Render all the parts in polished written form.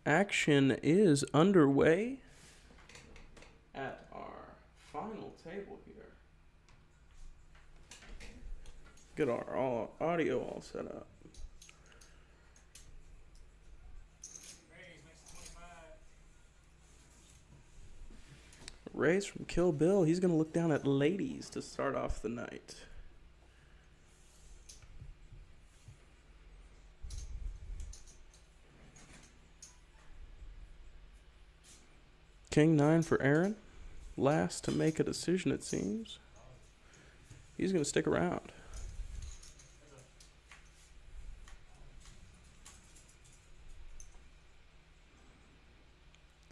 Action is underway at our final table here. Get our audio all set up. Raise from Kill Bill. He's going to look down at ladies to start off the night. King 9 for Aaron. Last to make a decision, it seems. He's going to stick around.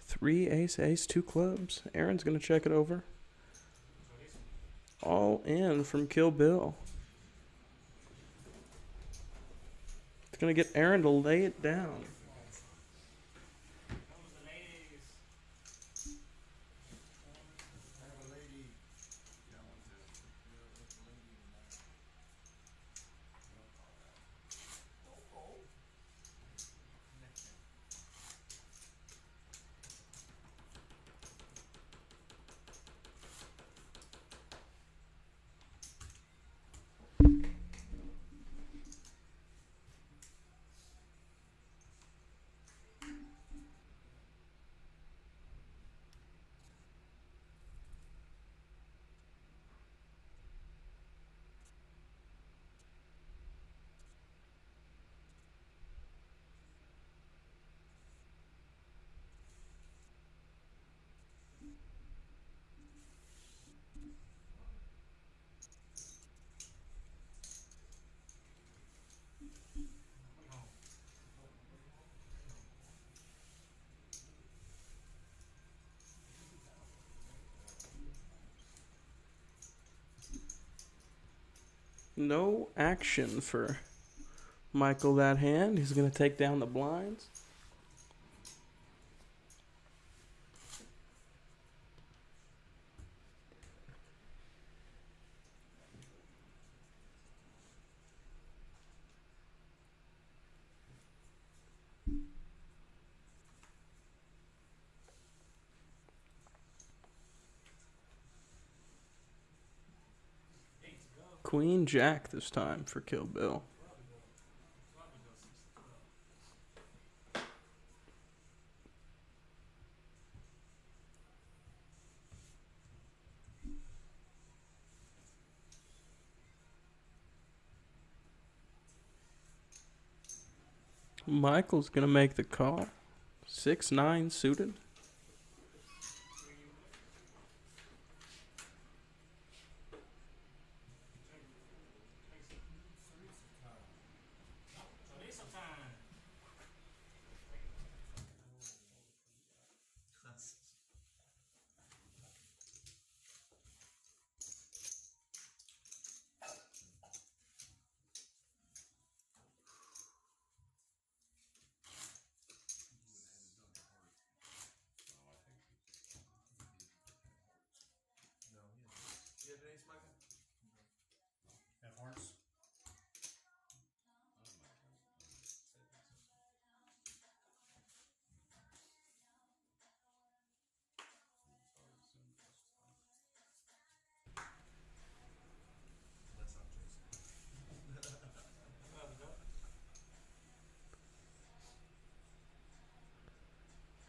Three ace, ace, two clubs. Aaron's going to check it over. All in from Kill Bill. It's going to get Aaron to lay it down. No action for Michael that hand. He's going to take down the blinds. Queen Jack this time for Kill Bill. Michael's going to make the call. 6-9 suited.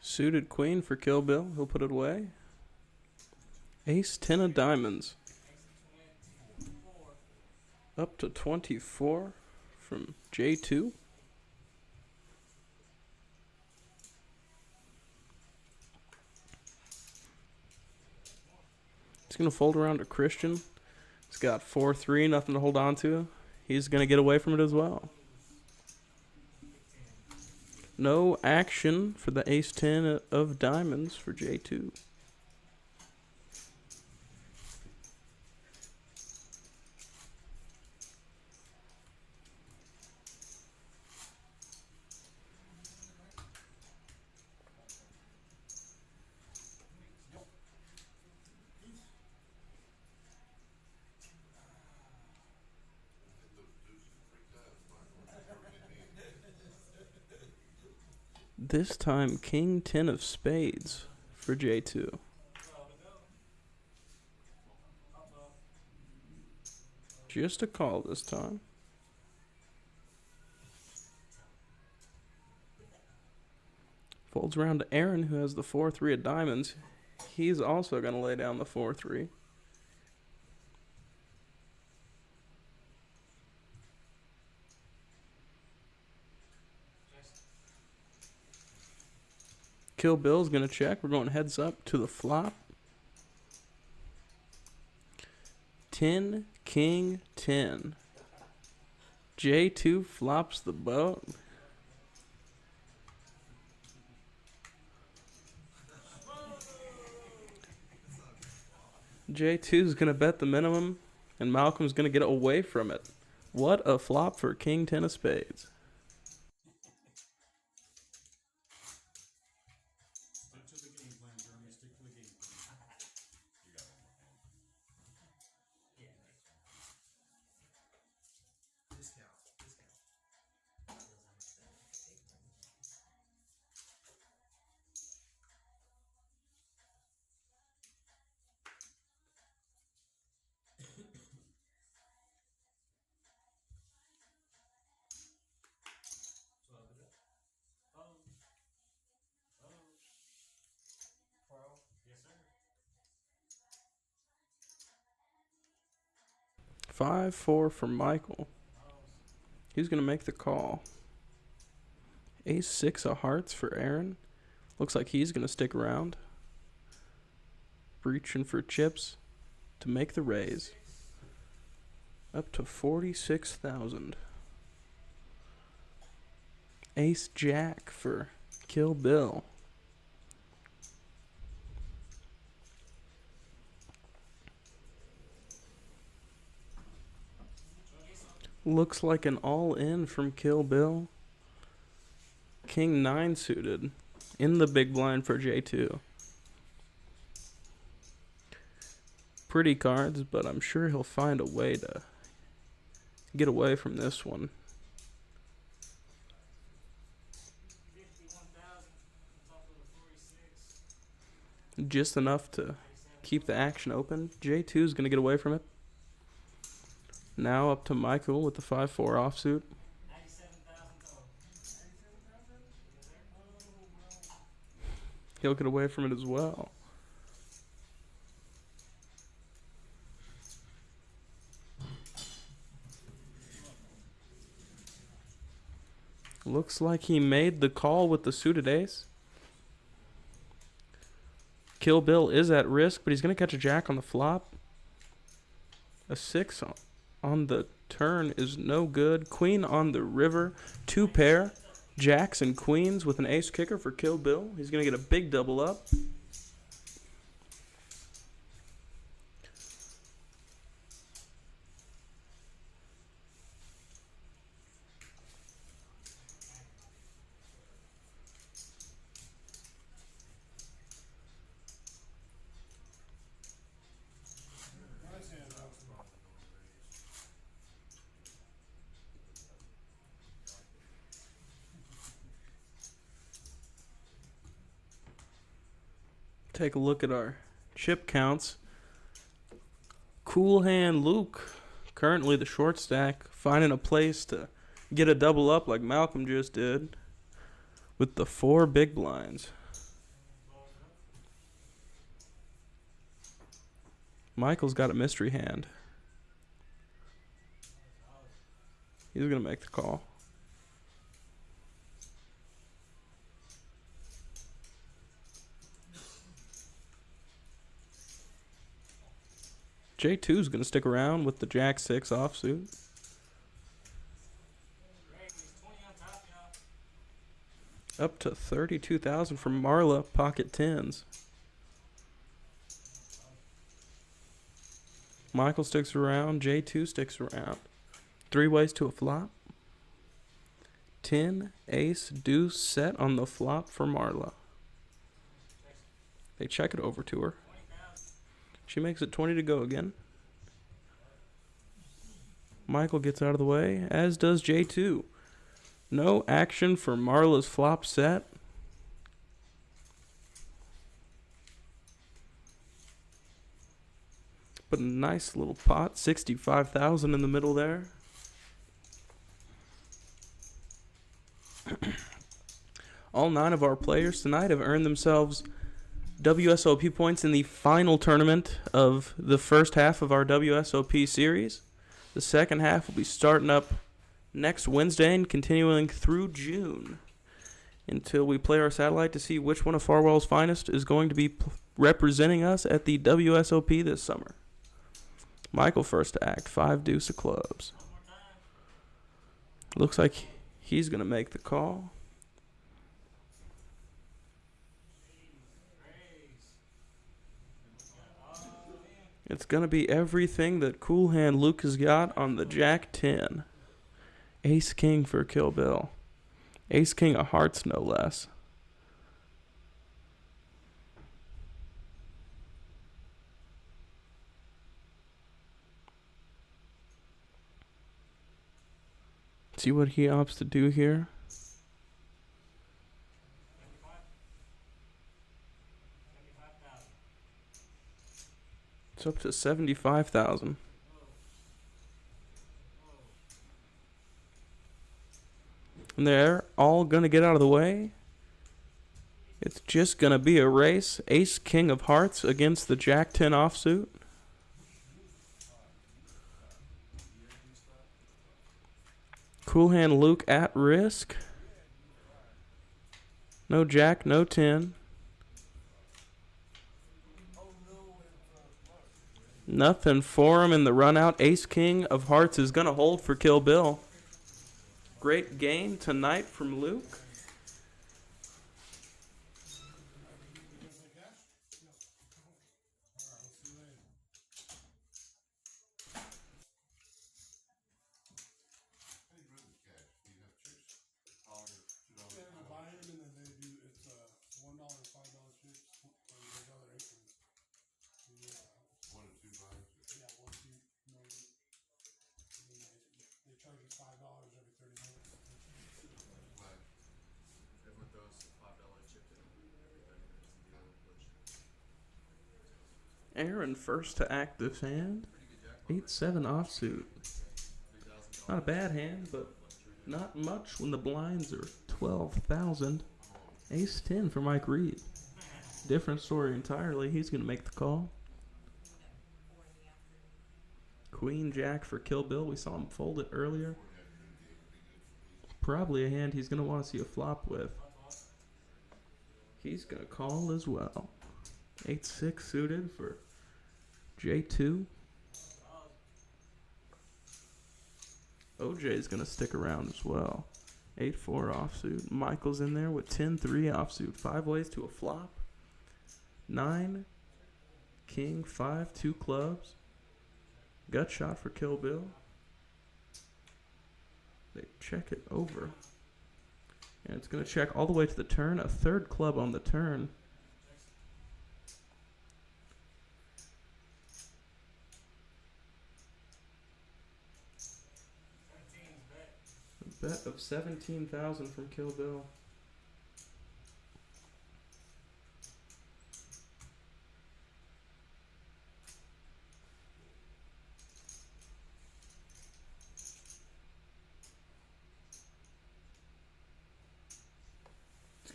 Suited queen for Kill Bill. He'll put it away. Ace 10 of diamonds. Up to 24 from J2. He's going to fold around to Christian. He's got 4-3, nothing to hold on to. He's going to get away from it as well. No action for the ace 10 of diamonds for J2. This time, King 10 of spades for J2. Just a call this time. Folds around to Aaron, who has the 4-3 of diamonds. He's also going to lay down the 4-3. Kill Bill's going to check. We're going heads up to the flop. 10, King 10. J2 flops the boat. J2's going to bet the minimum, and Malcolm's going to get away from it. What a flop for King 10 of spades. Farwell. 5-4 for Michael. He's going to make the call. Ace-6 of hearts for Aaron. Looks like he's going to stick around. Reaching for chips to make the raise. Up to 46,000. Ace-Jack for Kill Bill. Looks like an all-in from Kill Bill. King 9 suited in the big blind for J2. Pretty cards, but I'm sure he'll find a way to get away from this one. Just enough to keep the action open. J2 is going to get away from it. Now up to Michael with the 5-4 offsuit. He'll get away from it as well. Looks like he made the call with the suited ace. Kill Bill is at risk, but he's going to catch a jack on the flop. A 6 on the turn is no good. Queen on the river. 2 pair. Jacks and queens with an ace kicker for Kill Bill. He's going to get a big double up. Take a look at our chip counts. Cool Hand Luke, currently the short stack, finding a place to get a double up like Malcolm just did with the 4 big blinds. Michael's got a mystery hand. He's going to make the call. J2 is going to stick around with the Jack-6 offsuit. Up to 32,000 from Marla, pocket 10s. Michael sticks around. J2 sticks around. 3 ways to a flop. 10, ace, deuce, set on the flop for Marla. They check it over to her. She makes it 20 to go again. Michael gets out of the way, as does J2. No action for Marla's flop set. But a nice little pot, 65,000 in the middle there. All 9 of our players tonight have earned themselves WSOP points in the final tournament of the first half of our WSOP series. The second half will be starting up next Wednesday and continuing through June until we play our satellite to see which one of Farwell's finest is going to be representing us at the WSOP this summer. Michael first to act, 5 deuce of clubs. Looks like he's going to make the call. It's going to be everything that Cool Hand Luke has got on the Jack 10. Ace King for Kill Bill. Ace King of Hearts, no less. See what he opts to do here. It's up to 75,000. And they're all going to get out of the way. It's just going to be a race. Ace King of Hearts against the Jack 10 offsuit. Cool Hand Luke at risk. No Jack, no 10. Nothing for him in the run out. Ace King of Hearts is going to hold for Kill Bill. Great game tonight from Luke. Aaron first to act this hand. 8-7 offsuit. Not a bad hand, but not much when the blinds are 12,000. Ace 10 for Mike Reed. Different story entirely. He's going to make the call. Queen Jack for Kill Bill. We saw him fold it earlier. Probably a hand he's going to want to see a flop with. He's going to call as well. 8-6 suited for J2. OJ is going to stick around as well. 8-4 offsuit. Michael's in there with 10-3 offsuit. 5 ways to a flop. 9, King, 5, 2 clubs. Gut shot for Kill Bill. They check it over. And it's going to check all the way to the turn. A 3rd club on the turn. A bet of 17,000 from Kill Bill.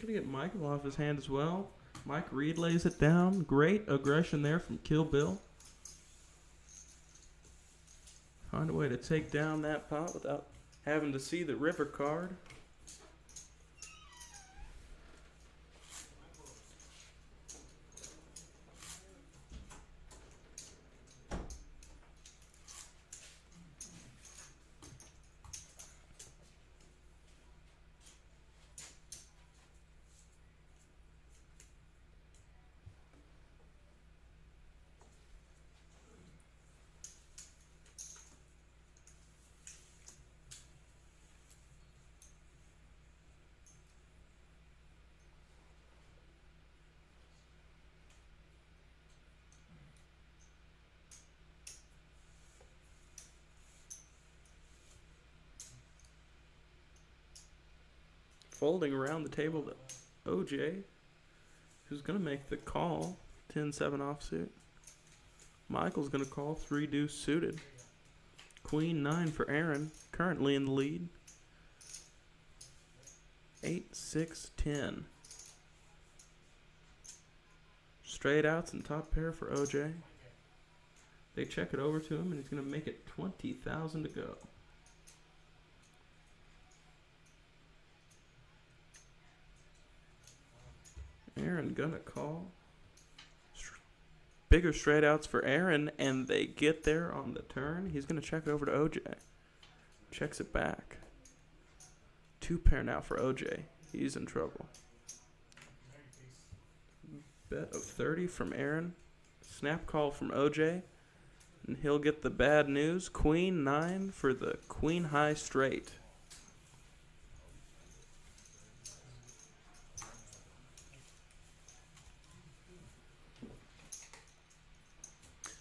Going to get Michael off his hand as well. Mike Reed lays it down. Great aggression there from Kill Bill. Find a way to take down that pot without having to see the river card. Folding around the table to OJ, who's going to make the call. 10-7 offsuit. Michael's going to call 3 deuce suited. Queen 9 for Aaron, currently in the lead. 8, 6, 10. Straight outs and top pair for OJ. They check it over to him, and he's going to make it 20,000 to go. Aaron gonna call. Bigger straight outs for Aaron, and they get there on the turn. He's gonna check it over to OJ. Checks it back. 2 pair now for OJ. He's in trouble. Bet of 30 from Aaron. Snap call from OJ. And he'll get the bad news. Queen 9 for the queen high straight.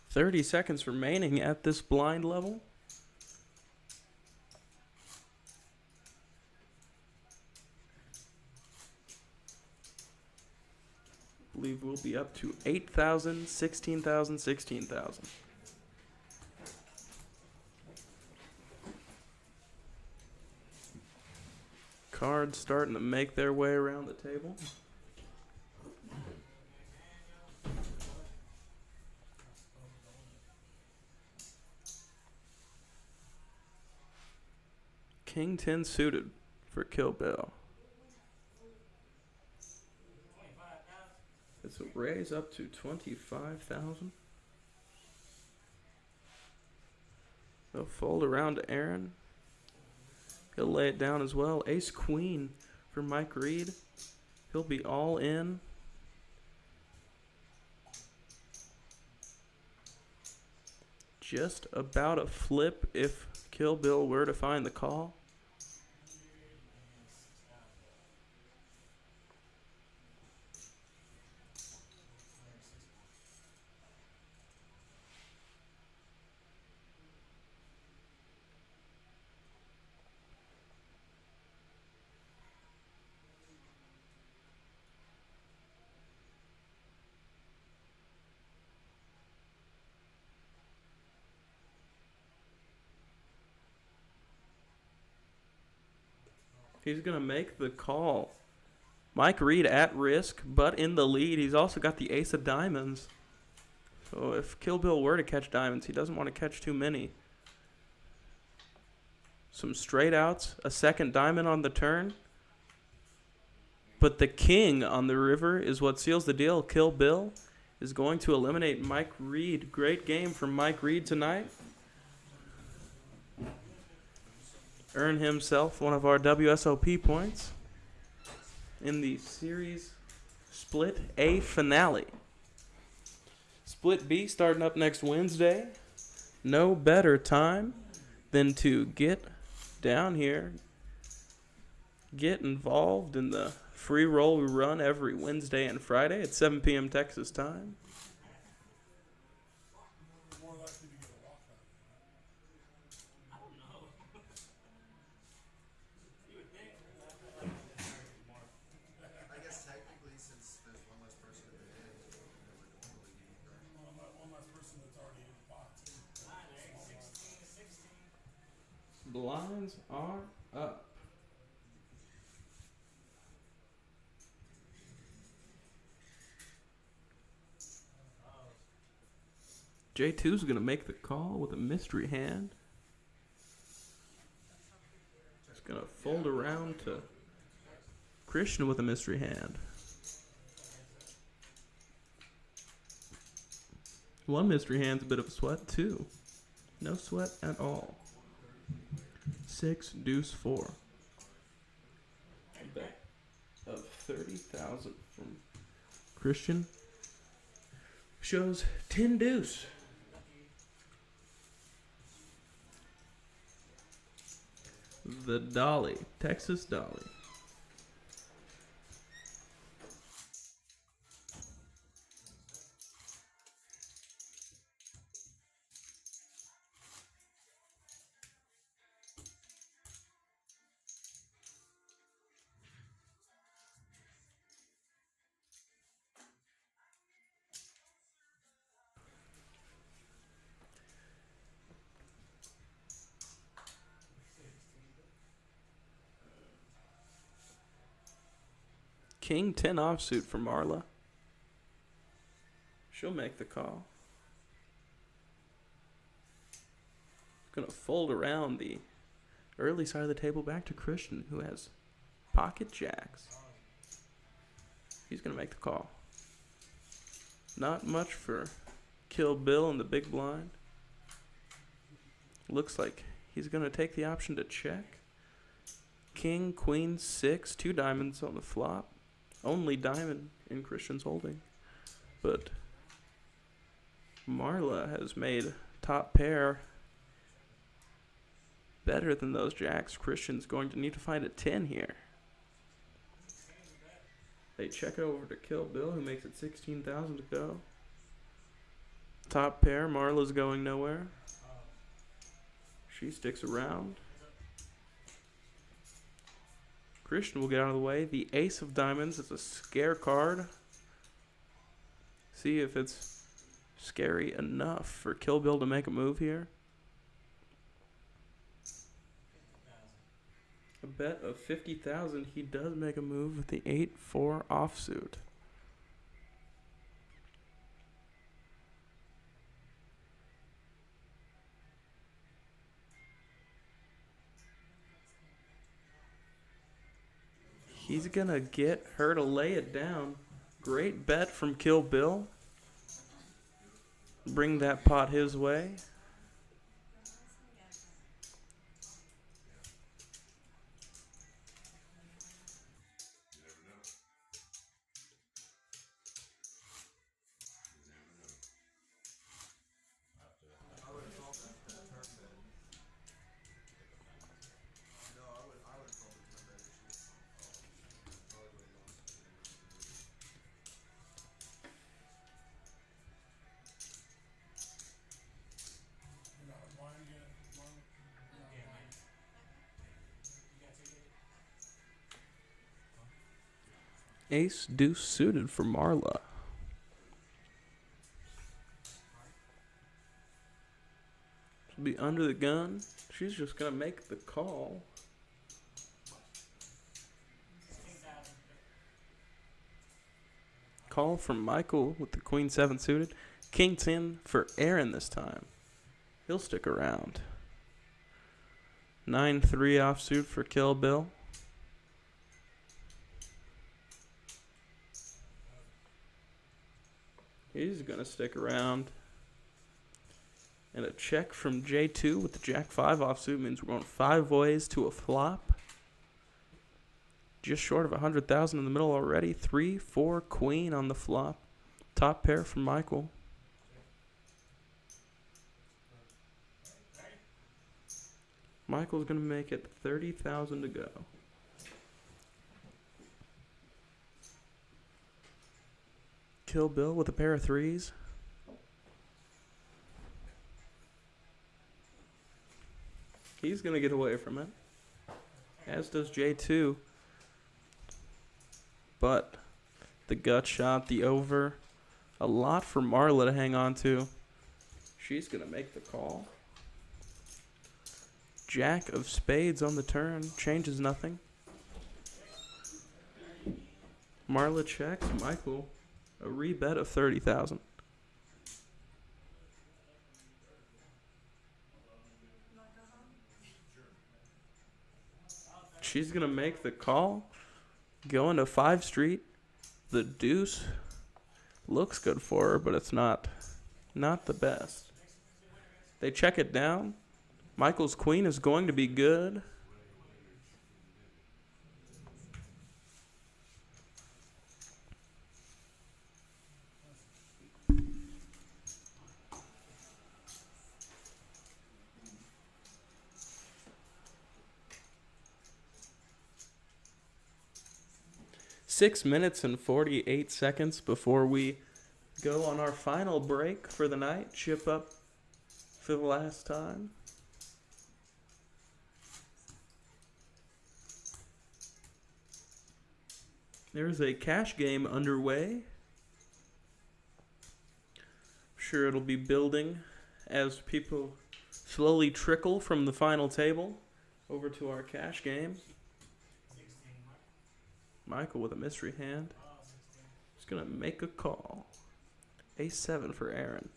"30 seconds remaining at this blind level. I believe we'll be up to 8,000, 16,000, 16,000. Cards starting to make their way around the table. King 10 suited for Kill Bill. It's a raise up to 25,000. They'll fold around to Aaron. He'll lay it down as well. Ace Queen for Mike Reed. He'll be all in. Just about a flip if Kill Bill were to find the call. He's going to make the call. Mike Reed at risk, but in the lead. He's also got the ace of diamonds. So if Kill Bill were to catch diamonds, he doesn't want to catch too many. Some straight outs, a second diamond on the turn. But the king on the river is what seals the deal. Kill Bill is going to eliminate Mike Reed. Great game from Mike Reed tonight. Earn himself one of our WSOP points in the Series Split A finale. Split B starting up next Wednesday. No better time than to get down here, get involved in the free roll we run every Wednesday and Friday at 7 p.m. Texas time. Blinds are up. J2's going to make the call with a mystery hand. He's going to fold around to Christian with a mystery hand. One mystery hand's a bit of a sweat, two. No sweat at all. 6, deuce, 4. A bet of 30,000 from Christian. Shows 10 deuce. The Dolly, Texas Dolly. King 10 offsuit for Marla. She'll make the call. Gonna fold around the early side of the table back to Christian, who has pocket jacks. He's gonna make the call. Not much for Kill Bill in the big blind. Looks like he's gonna take the option to check. King, Queen, 6, 2 diamonds on the flop. Only diamond in Christian's holding. But Marla has made top pair better than those jacks. Christian's going to need to find a 10 here. They check it over to Kill Bill, who makes it 16,000 to go. Top pair, Marla's going nowhere. She sticks around. Christian will get out of the way. The ace of diamonds is a scare card. See if it's scary enough for Kill Bill to make a move here. A bet of 50,000. He does make a move with the 8-4 offsuit. He's gonna get her to lay it down. Great bet from Kill Bill. Bring that pot his way. Ace deuce suited for Marla. She'll be under the gun. She's just gonna make the call. Call from Michael with the Queen 7 suited. King 10 for Aaron this time. He'll stick around. 9-3 offsuit for Kill Bill. He's going to stick around. And a check from J2 with the Jack 5 offsuit means we're going 5 ways to a flop. Just short of 100,000 in the middle already. 3-4 Queen on the flop. Top pair from Michael. Michael's going to make it 30,000 to go. Kill Bill with a pair of 3s. He's going to get away from it. As does J2. But the gut shot, the over. A lot for Marla to hang on to. She's going to make the call. Jack of spades on the turn. Changes nothing. Marla checks. Michael, a rebet of 30,000. She's going to make the call. Going to 5 Street. The deuce looks good for her, but it's not the best. They check it down. Michael's queen is going to be good. Six minutes and 48 seconds before we go on our final break for the night. Chip up for the last time. There's a cash game underway. I'm sure it'll be building as people slowly trickle from the final table over to our cash game. Michael with a mystery hand. He's going to make a call. Ace-7 for Aaron.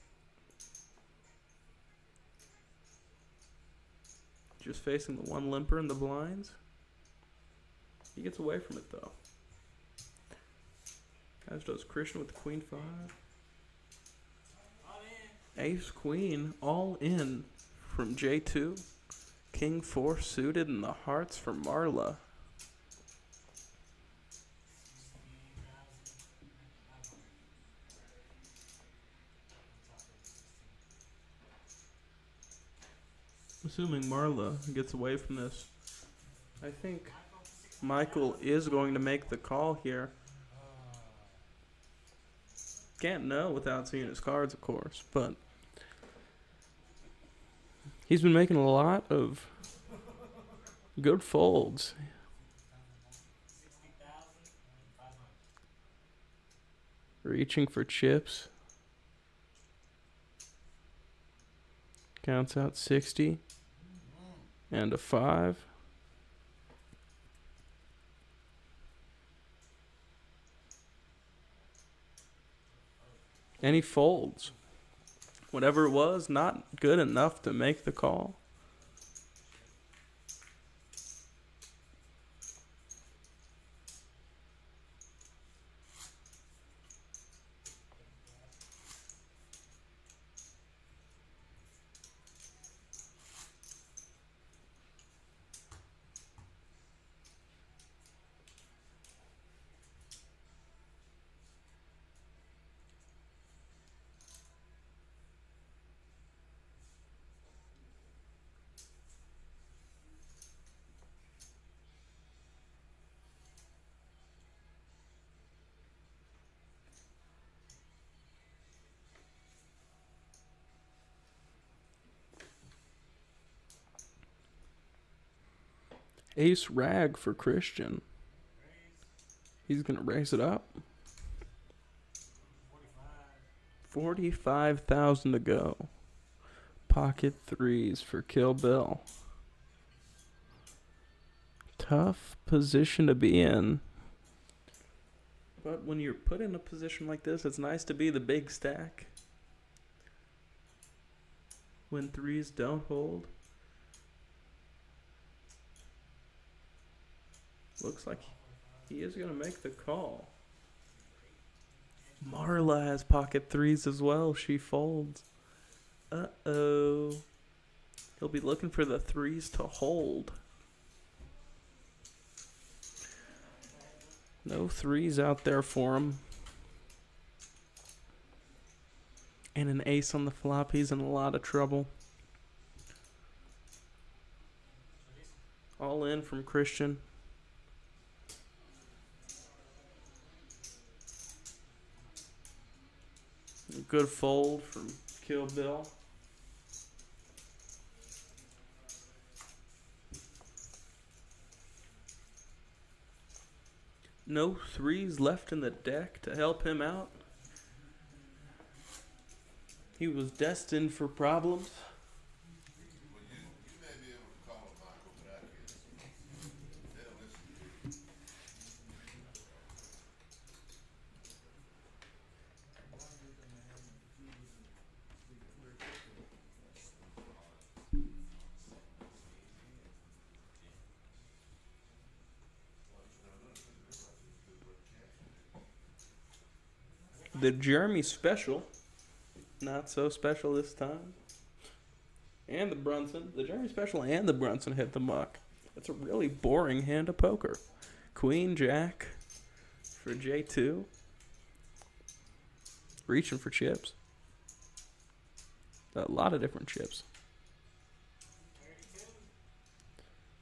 Just facing the one limper in the blinds. He gets away from it, though. As does Christian with the Queen-5. Ace-Queen, all in from J2. King-4 suited in the hearts for Marla. Assuming Marla gets away from this, I think Michael is going to make the call here. Can't know without seeing his cards, of course, but he's been making a lot of good folds. Reaching for chips. Counts out 60 and a 5. And he folds. Whatever it was, not good enough to make the call. Ace rag for Christian. He's going to raise it up. 45,000 to go. Pocket threes for Kill Bill. Tough position to be in. But when you're put in a position like this, it's nice to be the big stack. When threes don't hold. Looks like he is going to make the call. Marla has pocket threes as well. She folds. Uh-oh. He'll be looking for the threes to hold. No threes out there for him. And an ace on the flop. He's in a lot of trouble. All in from Christian. Good fold from Kill Bill. No threes left in the deck to help him out. He was destined for problems. The Jeremy special, not so special this time. And the Brunson. The Jeremy special and the Brunson hit the muck. That's a really boring hand of poker. Queen, Jack for J2. Reaching for chips. A lot of different chips.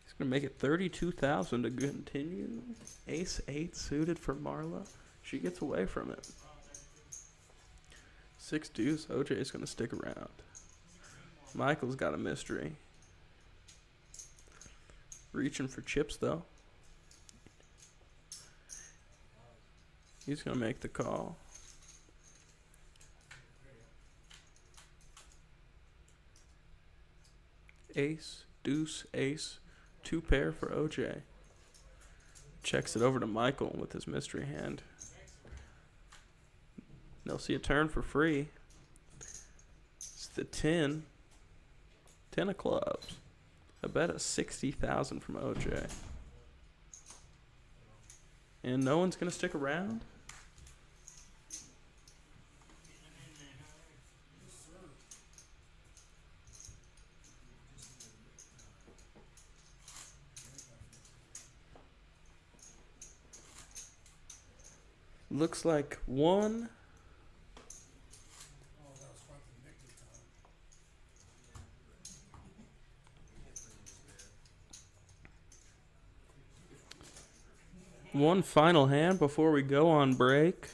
He's going to make it 32,000 to continue. Ace-8 suited for Marla. She gets away from it. 6 deuce. OJ is going to stick around. Michael's got a mystery. Reaching for chips, though. He's going to make the call. Ace, deuce, ace. 2 pair for OJ. Checks it over to Michael with his mystery hand. They'll see a turn for free. It's the 10. 10 of clubs. A bet of 60,000 from OJ. And no one's going to stick around? Looks like one. One final hand before we go on break.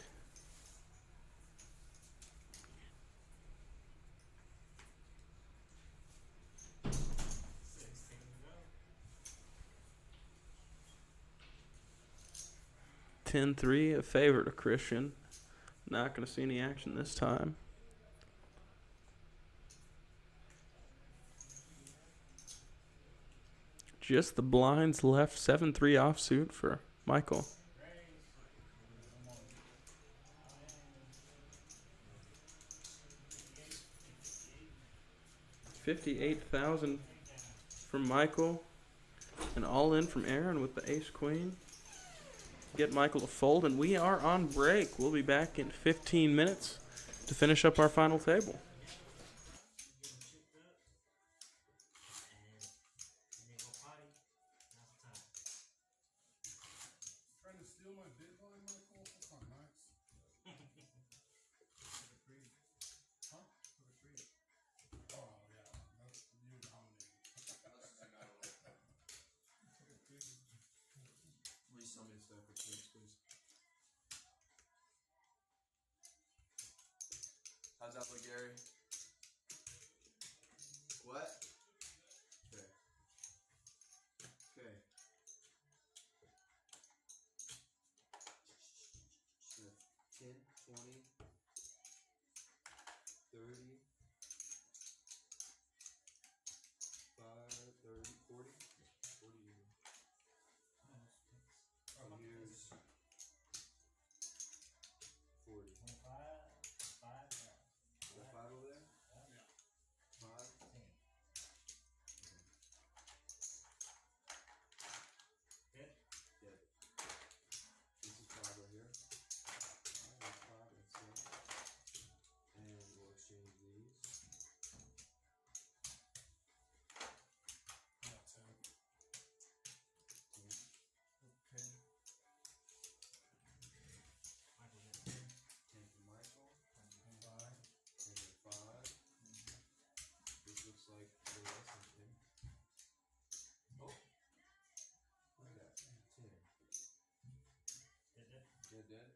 $10-3, a favor to Christian. Not going to see any action this time. Just the blinds left. 7-3 offsuit for Michael. $58,000 from Michael. And all in from Aaron with the ace-queen. Get Michael to fold, and we are on break. We'll be back in 15 minutes to finish up our final table. Trying to steal my big line, Michael? That's not nice. Huh? Oh, yeah. That's you dominating. Please tell me to step for kids, please. How's that look, Gary? What? Okay. Okay. 10, 20, 30, 5, 30, 40. 40 years. 40. 5 over there? Yeah. 5? 10. Dead. This is 5 right here. That's 5, that's 10. And we'll exchange these. Yeah, 10. 10. Okay. 10 for Michael. 5. And then 5. This looks like the less than 10. Oh! Look at that. 10. Dead, dead.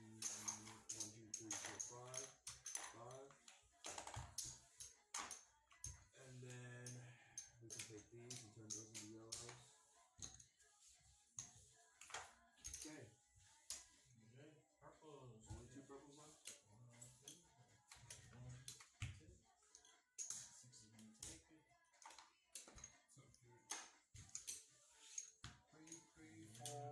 1, 2, 3, 4, 5. 5. And then we can take these and turn those into yellows. Okay. Purples. Only 2 purples left? So good. 3, 3, 4.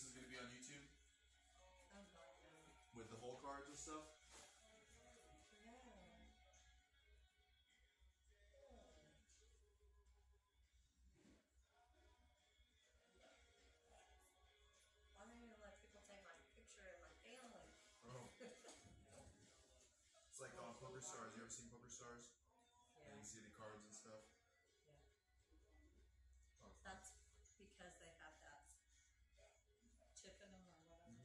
this is gonna be on YouTube Sounds like that. with the whole cards and stuff. Yeah. Why don't you let people take my picture of my family? Oh. It's like on Poker Stars. You ever seen Poker Stars? And Yeah. you see the cards and stuff. Yeah. Oh. That's because they have that chip in them or whatever.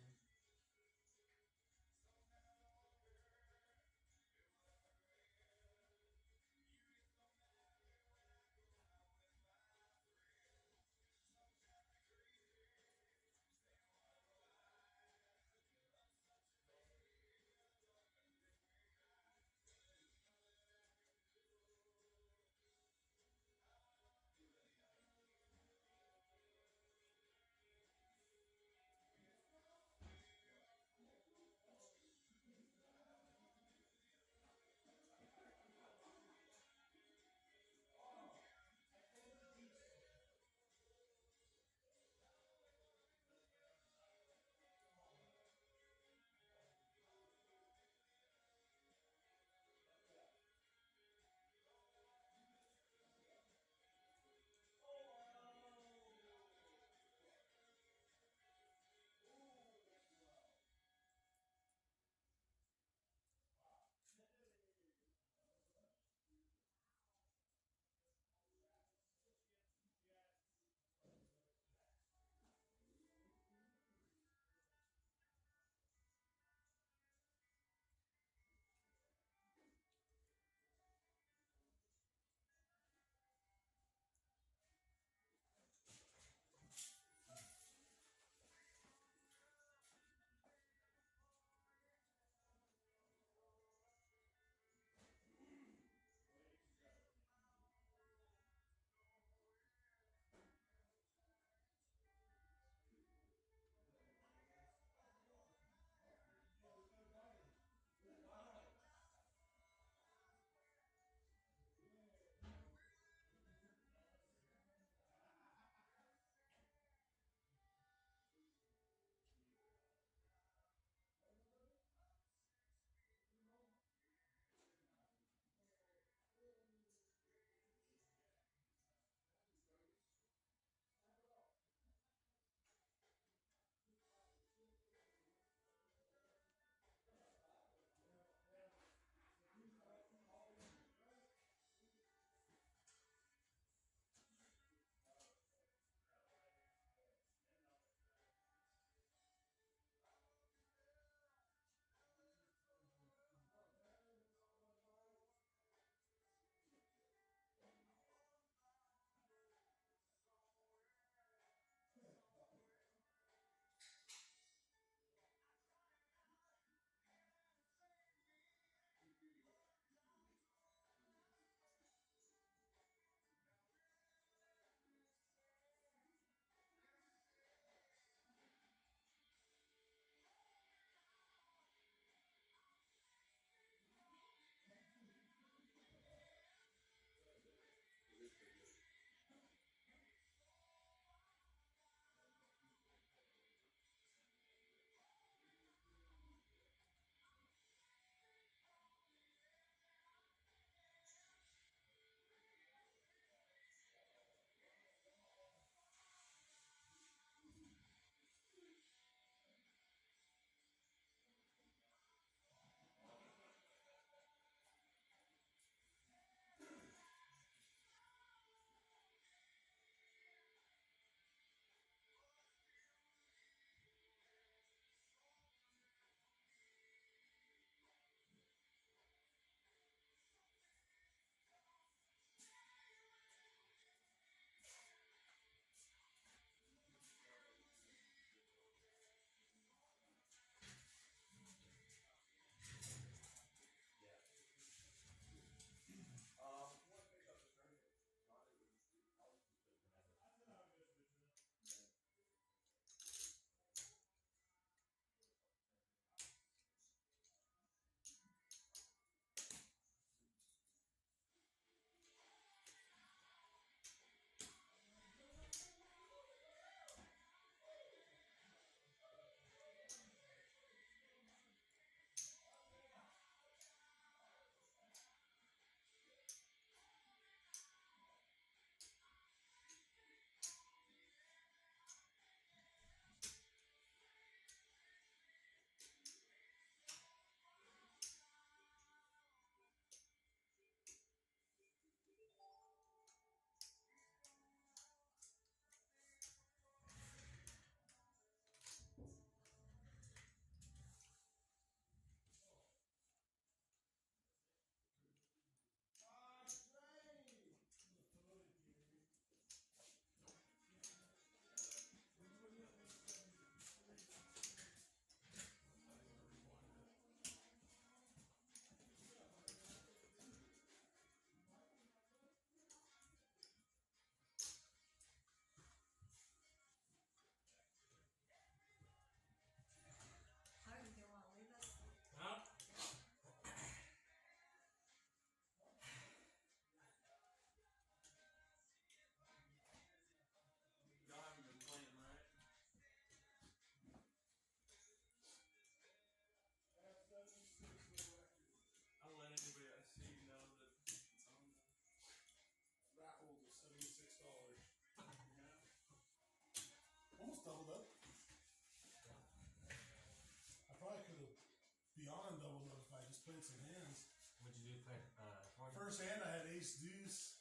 ace deuce,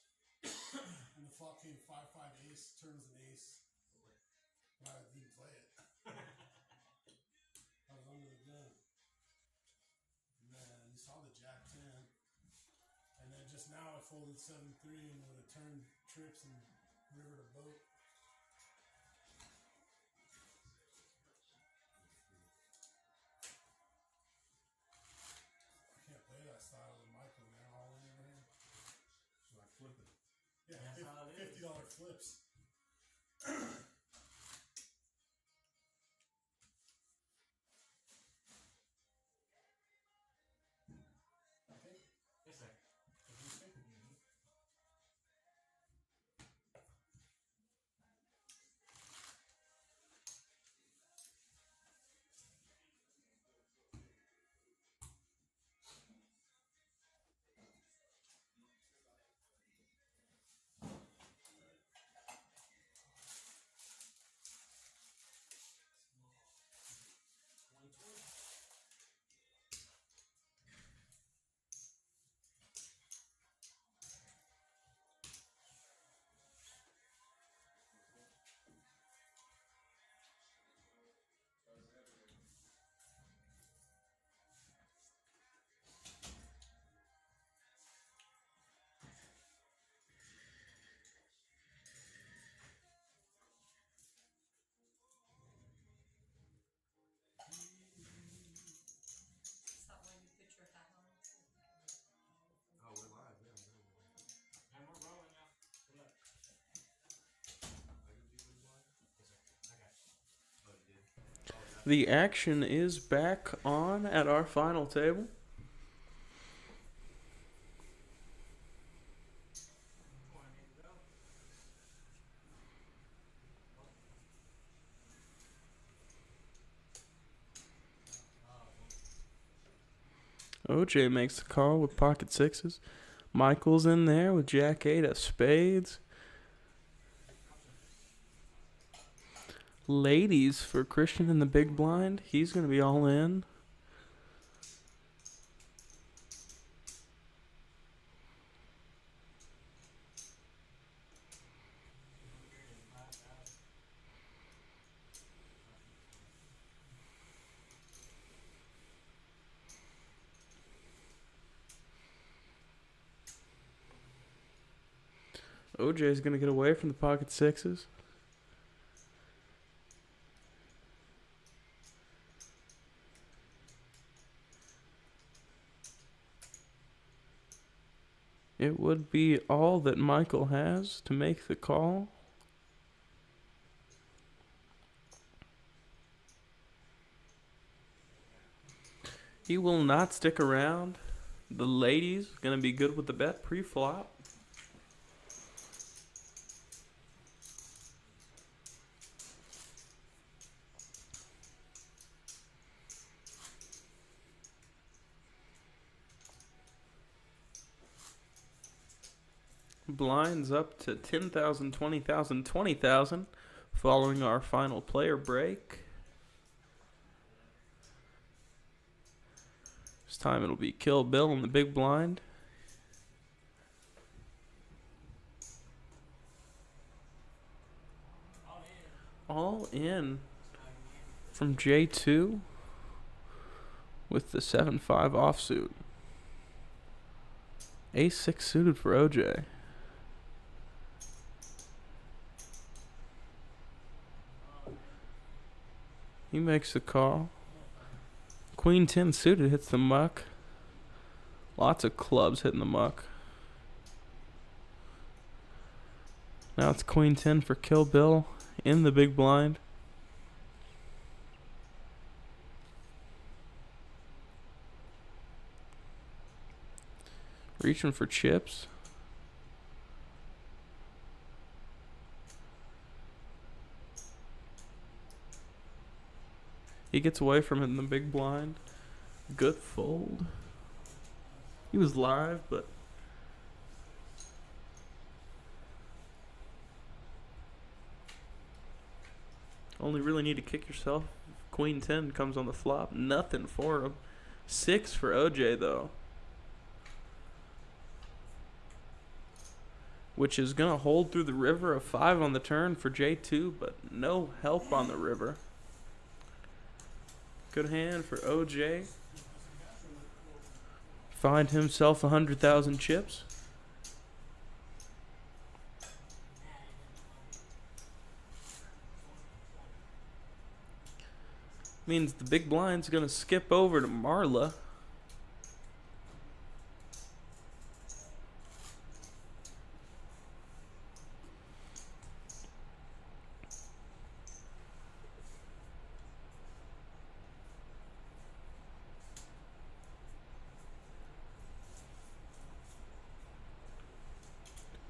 and the flop came 5-5 ace, turns an ace. But I didn't play it. I was under the gun. And then you saw the jack 10. And then just now I folded 7-3 and would have turned trips and river to boat. I can't play that style with Michael, man. All in over here. So I flip it. Yeah, That's how it is. $50 flips. Okay. Yes, sir. What do you think? Is that why you put your hat on? Oh, we're live, yeah. And we're rolling now. Good luck. I can be pretty blind. Yes, sir. I got you. Oh, you did? Oh, yeah. The action is back on at our final table. Come on, need to go. OJ makes the call with pocket sixes. Michael's in there with jack 8 of spades. Ladies for Christian in the big blind. He's going to be all in. OJ is going to get away from the pocket sixes. It would be all that Michael has to make the call. He will not stick around. The ladies going to be good with the bet pre-flop. Blinds up to 10,000, 20,000, 20,000 following our final player break. This time it'll be Kill Bill in the big blind. All in from J2 with the 7-5 offsuit. Ace-6 suited for OJ. He makes the call. Queen 10 suited hits the muck. Lots of clubs hitting the muck. Now it's Queen 10 for Kill Bill in the big blind. Reaching for chips. He gets away from it in the big blind. Good fold. He was live, but only really need to kick yourself. Queen 10 comes on the flop. Nothing for him. 6 for OJ, though. which is going to hold through the river. A 5 on the turn for J2, but no help on the river. Good hand for OJ. Find himself 100,000 chips. Means the big blind's going to skip over to Marla.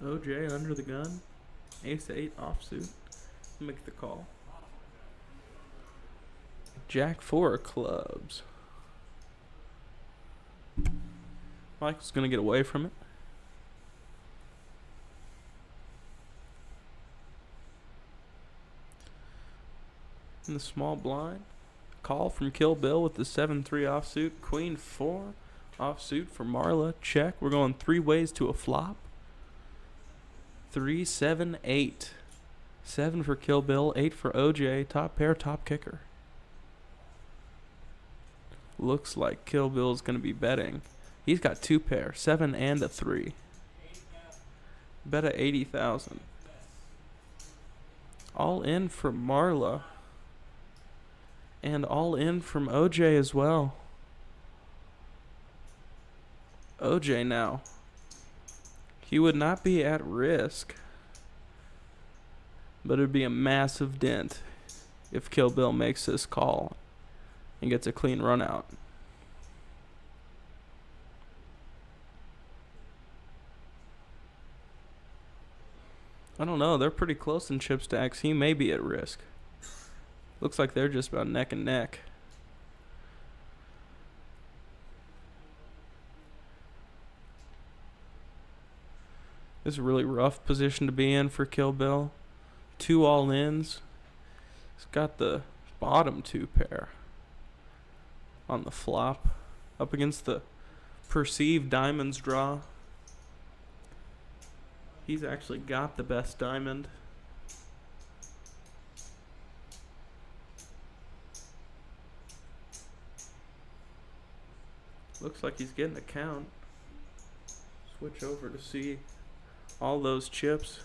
OJ under the gun. Ace-8 offsuit. Make the call. Jack-4 of clubs. Michael's going to get away from it. In the small blind. Call from Kill Bill with the 7-3 offsuit. Queen-4 offsuit for Marla. Check. We're going 3 ways to a flop. 3, 7, 8. 7 for Kill Bill, 8 for OJ. Top pair, top kicker. Looks like Kill Bill's going to be betting. He's got 2 pair, 7 and a 3. Bet at 80,000. All in for Marla. And all in from OJ as well. OJ now. He would not be at risk, but it would be a massive dent if Kill Bill makes this call and gets a clean run out. I don't know. They're pretty close in chip stacks. He may be at risk. Looks like they're just about neck and neck. This is a really rough position to be in for Kill Bill. 2 all-ins. He's got the bottom 2 pair on the flop. Up against the perceived diamonds draw. He's actually got the best diamond. Looks like he's getting a count. Switch over to see all those chips.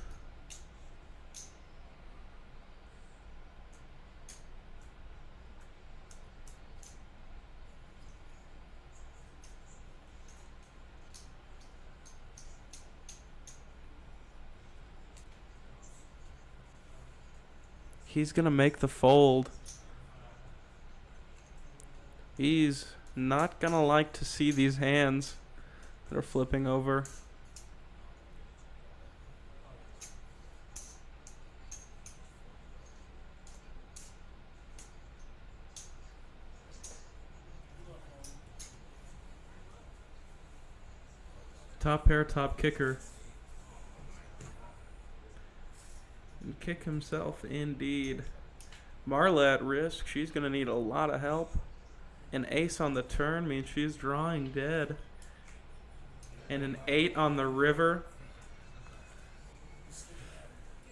He's gonna make the fold. He's not gonna like to see these hands that are flipping over. Top pair, top kicker. And kick himself indeed. Marla at risk. She's going to need a lot of help. An ace on the turn means she's drawing dead. And an 8 on the river.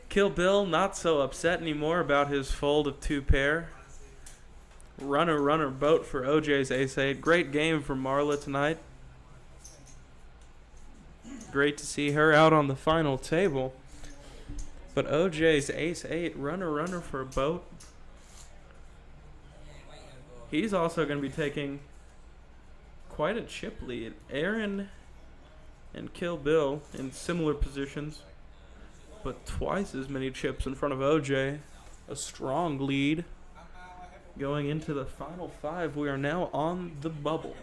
Kill Bill not so upset anymore about his fold of 2 pair. Runner, runner, boat for OJ's ace-8. Great game for Marla tonight. Great to see her out on the final table. But OJ's ace-8, runner, runner for a boat. He's also going to be taking quite a chip lead. Aaron and Kill Bill in similar positions, but twice as many chips in front of OJ. A strong lead going into the final 5. We are now on the bubble.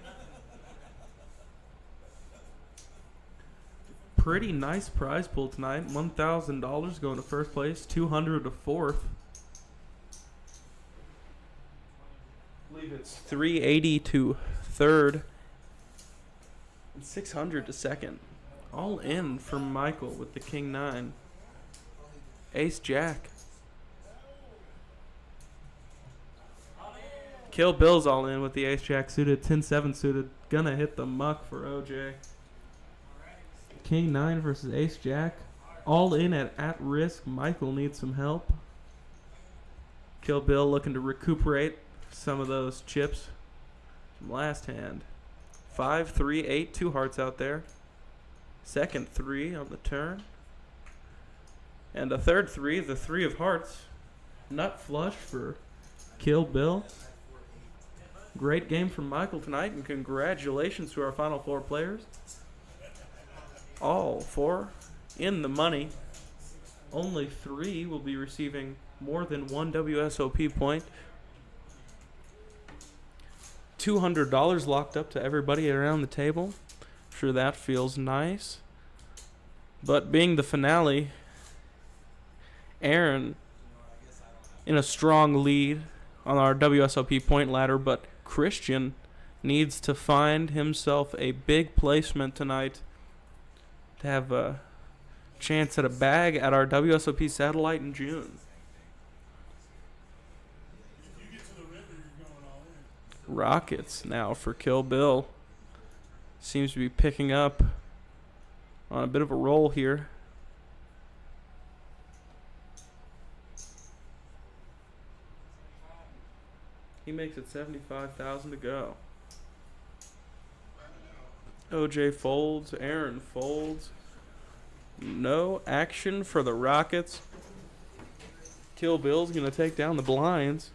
Pretty nice prize pool tonight. $1,000 going to first place, $200 to fourth. I believe it's $380 to third, and $600 to second. All in for Michael with the King 9. Ace Jack. Kill Bill's all in with the Ace Jack suited, 10-7 suited. Gonna hit the muck for OJ. King 9 versus Ace Jack. all in at risk. Michael needs some help. Kill Bill looking to recuperate some of those chips from last hand. 5, 3, 8, 2 hearts out there. Second 3 on the turn. And a third 3, the 3 of hearts. Nut flush for Kill Bill. Great game from Michael tonight, and congratulations to our Final Four players. All 4 in the money. Only 3 will be receiving more than 1 WSOP point. $200 locked up to everybody around the table. Sure, that feels nice. But being the finale, Aaron in a strong lead on our WSOP point ladder, but Christian needs to find himself a big placement tonight to have a chance at a bag at our WSOP satellite in June. If you get to the river, you're going all in. Rockets now for Kill Bill. Seems to be picking up on a bit of a roll here. He makes it 75,000 to go. OJ folds, Aaron folds. No action for the Rockets. Kill Bill's going to take down the blinds.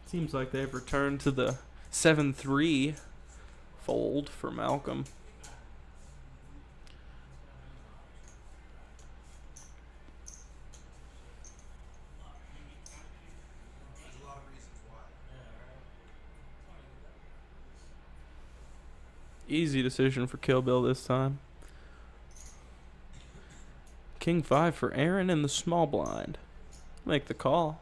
Seems like they've returned to the 7-3 fold for Malcolm. Easy decision for Kill Bill this time. King 5 for Aaron in the small blind. Make the call.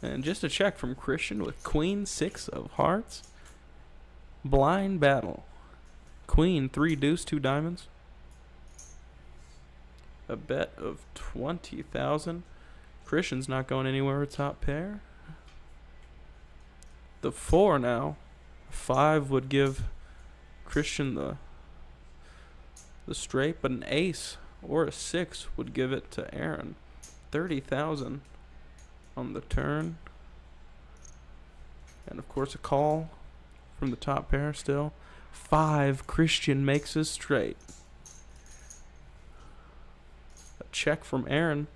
And just a check from Christian with Queen 6 of hearts. Blind battle. Queen 3 deuce 2 diamonds. A bet of 20,000. Christian's not going anywhere with top pair. The 4 now. 5 would give Christian the straight, but an ace or a 6 would give it to Aaron. 30,000 on the turn. And of course a call from the top pair still. 5, Christian makes a straight. A check from Aaron.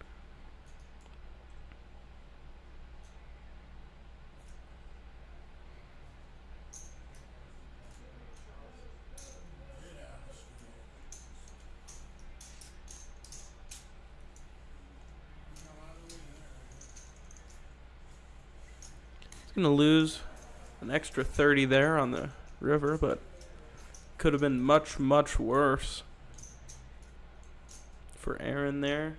Going to lose an extra 30 there on the river, but could have been much, much worse for Aaron there.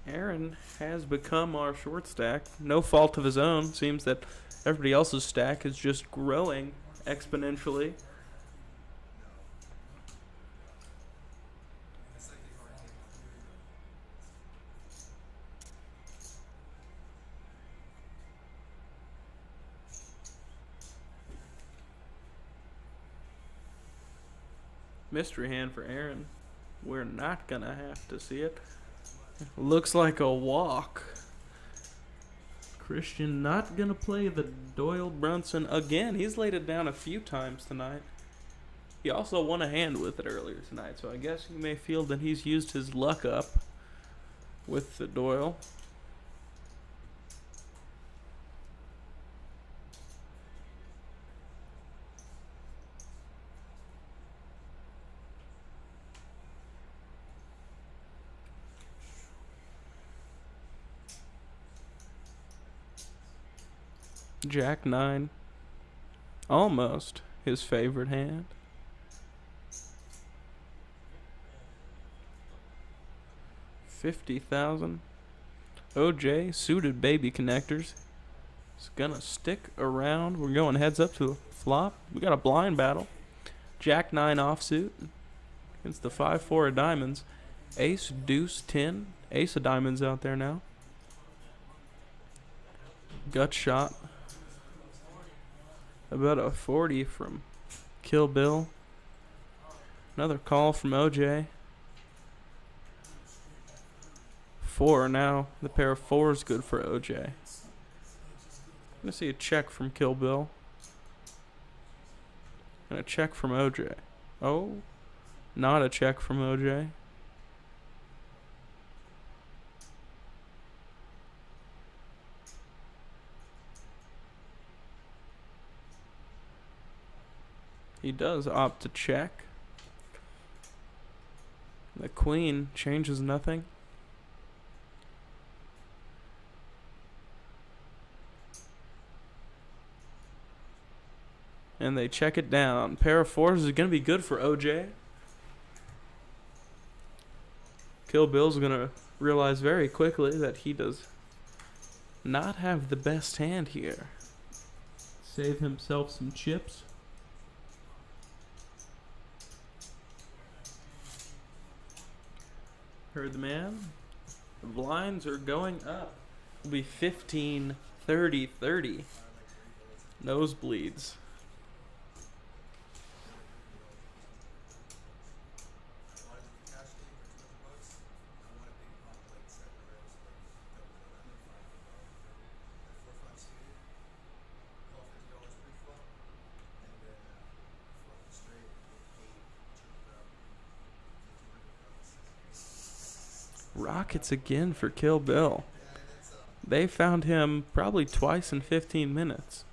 Aaron has become our short stack. No fault of his own. Seems that everybody else's stack is just growing exponentially. Mystery hand for Aaron. We're not going to have to see it. Looks like a walk. Christian not going to play the Doyle Brunson again. He's laid it down a few times tonight. He also won a hand with it earlier tonight, so I guess you may feel that he's used his luck up with the Doyle. Jack 9. Almost his favorite hand. $50,000. OJ, suited baby connectors. It's gonna stick around. We're going heads up to a flop. We got a blind battle. Jack 9 offsuit. Against the 5-4 of diamonds. Ace, deuce, 10. Ace of diamonds out there now. Gut shot. About a 40 from Kill Bill. Another call from OJ. 4 now. The pair of 4s good for OJ. I'm going to see a check from Kill Bill. And a check from OJ. Oh, not a check from OJ. He does opt to check. The queen changes nothing. And they check it down. Pair of 4s is going to be good for OJ. Kill Bill's going to realize very quickly that he does not have the best hand here. Save himself some chips. Heard the man. The blinds are going up. It'll be 15, 30, 30. Nosebleeds. Rockets again for Kill Bill. They found him probably twice in 15 minutes.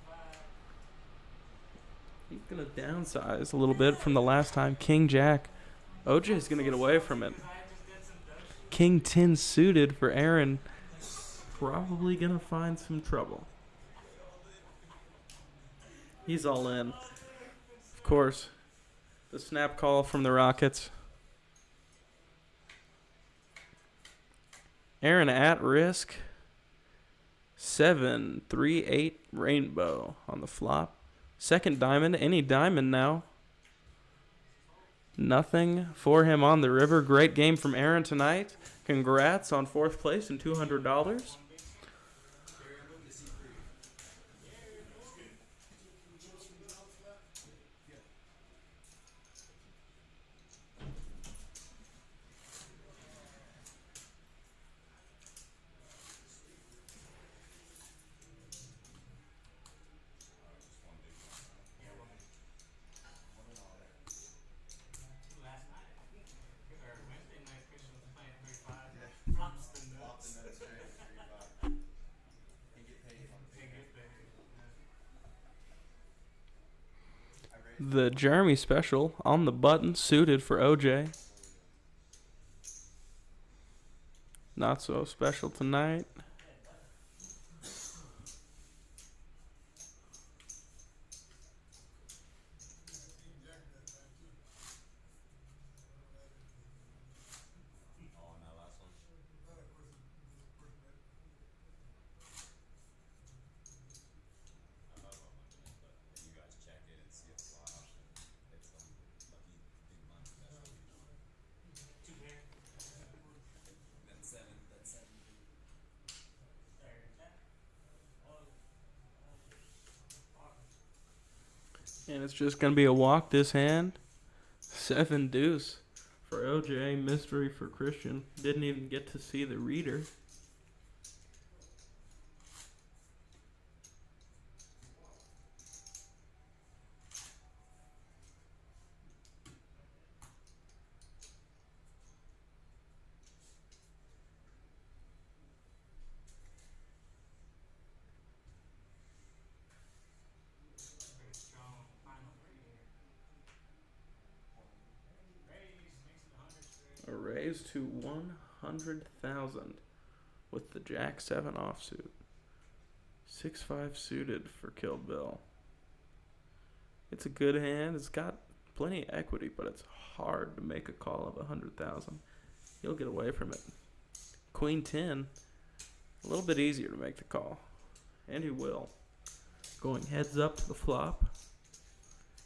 He's going to downsize a little bit from the last time. King Jack. OJ's going to get away from it. King 10 suited for Aaron. Probably going to find some trouble. He's all in. Of course, the snap call from the Rockets. Aaron at risk. 7, 3, 8 rainbow on the flop. Second diamond, any diamond now. Nothing for him on the river. Great game from Aaron tonight. Congrats on 4th place and $200. The Jeremy special on the button, suited for OJ. Not so special tonight. And it's just going to be a walk this hand. 7 deuce for OJ. Mystery for Christian. Didn't even get to see the reader. A raise to 100,000 with the Jack 7 offsuit. 6-5 suited for Kill Bill. It's a good hand. It's got plenty of equity, but it's hard to make a call of 100,000. He'll get away from it. Queen 10, a little bit easier to make the call, and he will. Going heads up to the flop.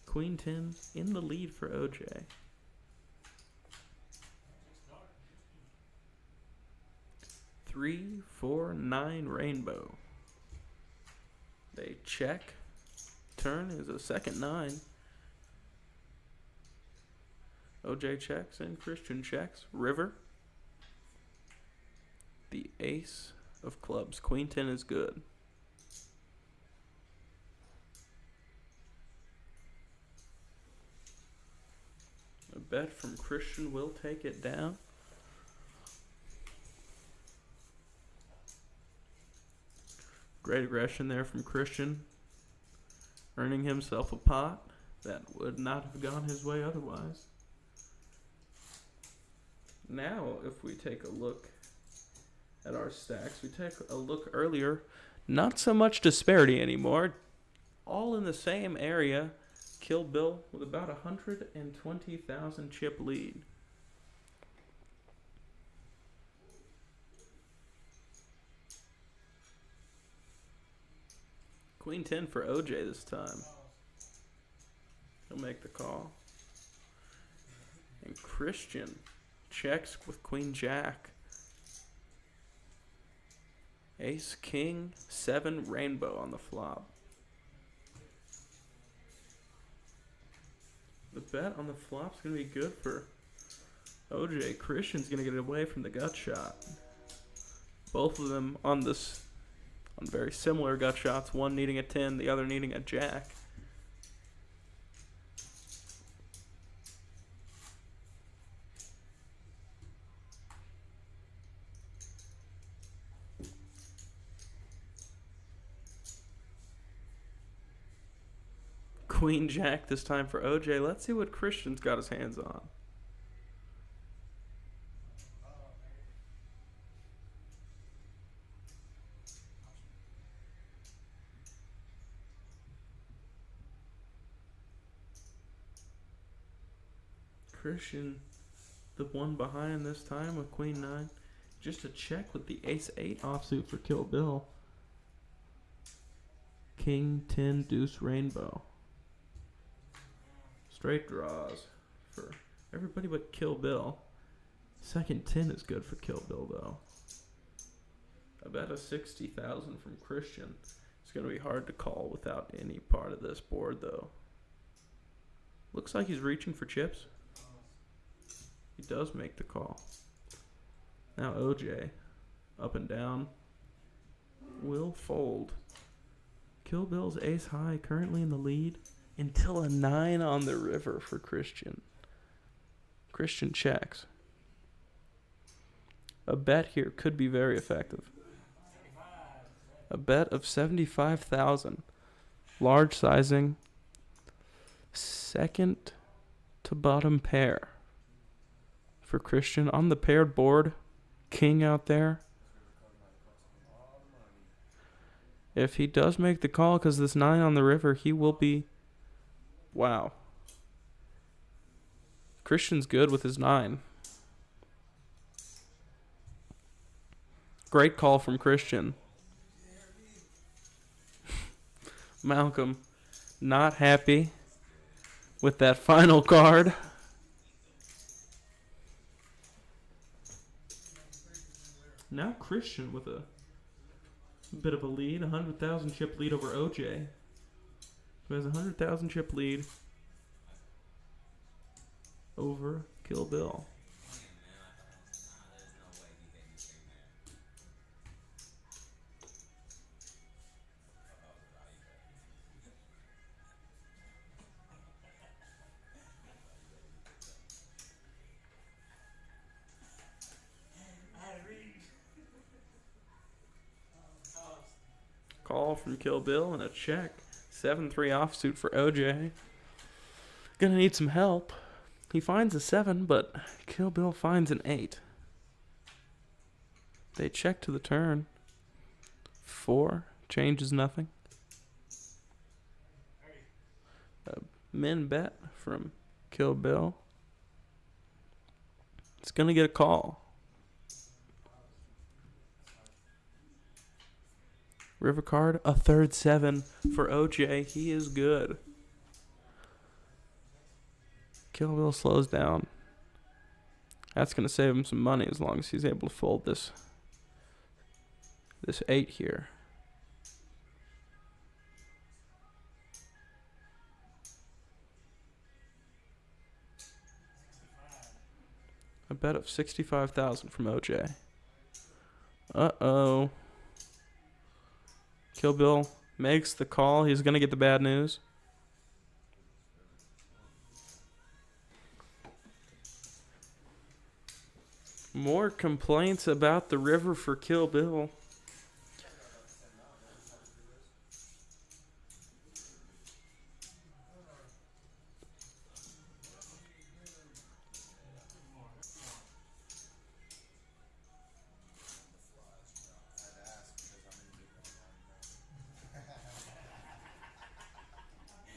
Queen 10 in the lead for OJ. 3, 4, 9 rainbow. They check. Turn is a second 9. OJ checks and Christian checks. River. The ace of clubs. Queen 10 is good. A bet from Christian will take it down. Great aggression there from Christian. Earning himself a pot that would not have gone his way otherwise. Now, if we take a look at our stacks, we take a look earlier. Not so much disparity anymore. All in the same area. Kill Bill with about 120,000 chip lead. Queen 10 for OJ this time. He'll make the call. And Christian checks with Queen Jack. Ace King 7 rainbow on the flop. The bet on the flop's going to be good for OJ. Christian's going to get away from the gut shot. Both of them on very similar gut shots. One needing a 10, the other needing a jack. Queen Jack this time for OJ. Let's see what Christian's got his hands on. Christian, the one behind this time with Queen 9. Just a check with the Ace 8 offsuit for Kill Bill. King 10 Deuce Rainbow. Straight draws for everybody but Kill Bill. Second 10 is good for Kill Bill though. I bet a 60,000 from Christian. It's going to be hard to call without any part of this board though. Looks like he's reaching for chips. He does make the call. Now OJ, up and down, will fold. Kill Bill's ace high, currently in the lead, until a 9 on the river for Christian. Christian checks. A bet here could be very effective. A bet of 75,000. Large sizing. Second to bottom pair for Christian on the paired board. King out there. If he does make the call, because this 9 on the river, he will be... Wow. Christian's good with his 9. Great call from Christian. Malcolm, not happy with that final card. Now Christian with a bit of a lead, 100,000 chip lead over OJ. Who has a 100,000 chip lead over Kill Bill. Call from Kill Bill and a check. 7-3 offsuit for OJ. Gonna need some help. He finds a 7, but Kill Bill finds an 8. They check to the turn. 4 changes nothing. A min bet from Kill Bill. It's gonna get a call. River card, a third 7 for OJ. He is good. Kill Bill slows down. That's going to save him some money as long as he's able to fold this This 8 here. A bet of 65,000 from OJ. Uh-oh. Kill Bill makes the call. He's going to get the bad news. More complaints about the river for Kill Bill.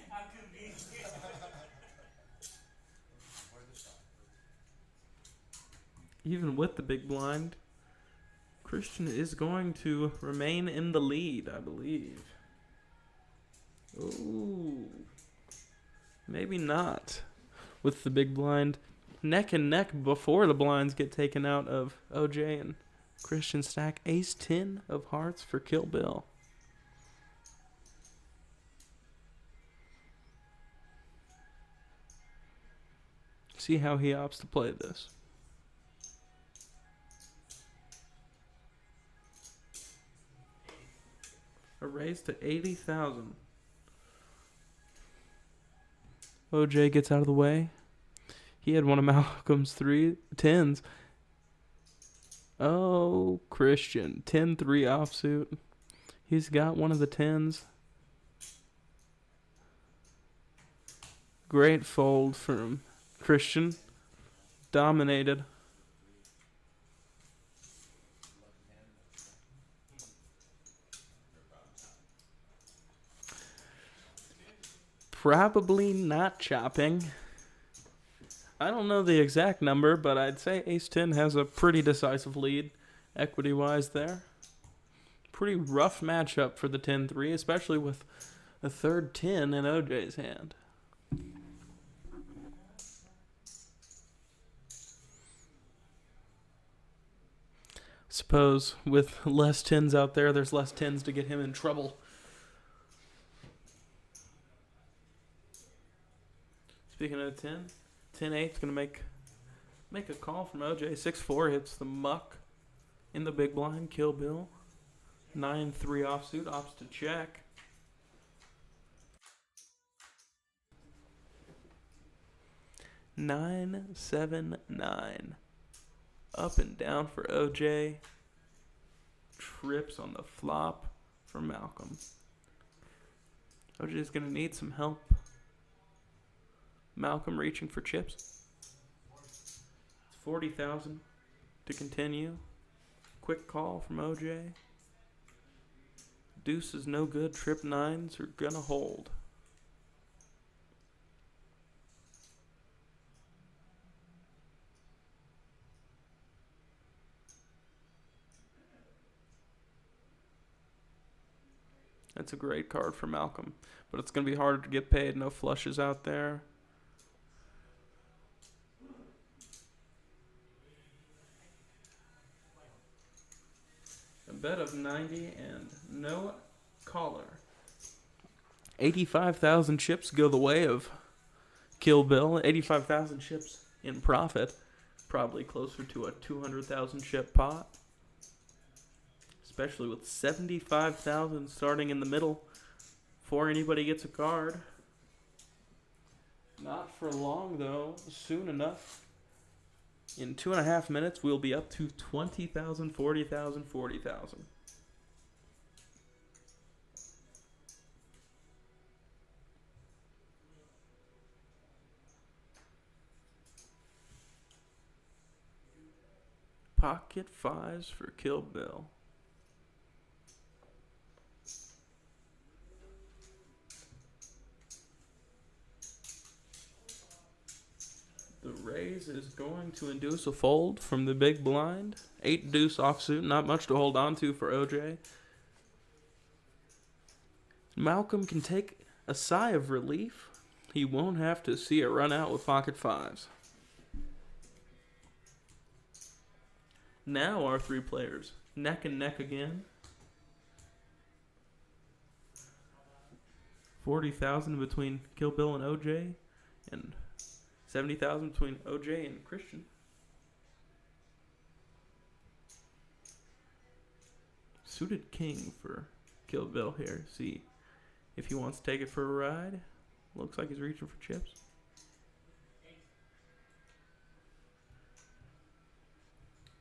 How convenient. Even with the big blind, Christian is going to remain in the lead, I believe. Ooh. Maybe not. With the big blind neck and neck before the blinds get taken out of OJ and Christian stack. Ace 10 of hearts for Kill Bill. See how he opts to play this. A raise to 80,000. OJ gets out of the way. He had one of Malcolm's 3 10s. Oh, Christian. 10-3 offsuit. He's got one of the 10s. Great fold from Christian. Dominated. Probably not chopping. I don't know the exact number, but I'd say Ace 10 has a pretty decisive lead, equity-wise there. Pretty rough matchup for the 10-3, especially with a third 10 in OJ's hand. Suppose with less 10s out there, there's less 10s to get him in trouble. Speaking of 10, 10-8's going to make a call from OJ. 6-4 hits the muck in the big blind. Kill Bill. 9-3 offsuit. Opts to check. Nine, 7, 9. Up and down for OJ. Trips on the flop for Malcolm. OJ's going to need some help. Malcolm reaching for chips. It's 40,000 to continue. Quick call from OJ. Deuce is no good. Trip 9s are gonna hold. That's a great card for Malcolm, but it's gonna be harder to get paid. No flushes out there. A bet of 90 and no caller. 85,000 chips go the way of Kill Bill. 85,000 chips in profit. Probably closer to a 200,000 chip pot. Especially with 75,000 starting in the middle before anybody gets a card. Not for long though. Soon enough. In 2.5 minutes, we'll be up to 20,000, 40,000, 40,000. Pocket 5s for Kill Bill. The raise is going to induce a fold from the big blind. 8 deuce offsuit, not much to hold on to for OJ. Malcolm can take a sigh of relief. He won't have to see it run out with pocket 5s. Now our 3 players neck and neck again. 40,000 between Kill Bill and OJ, and 70,000 between OJ and Christian. Suited king for Kill Bill here. See if he wants to take it for a ride. Looks like he's reaching for chips.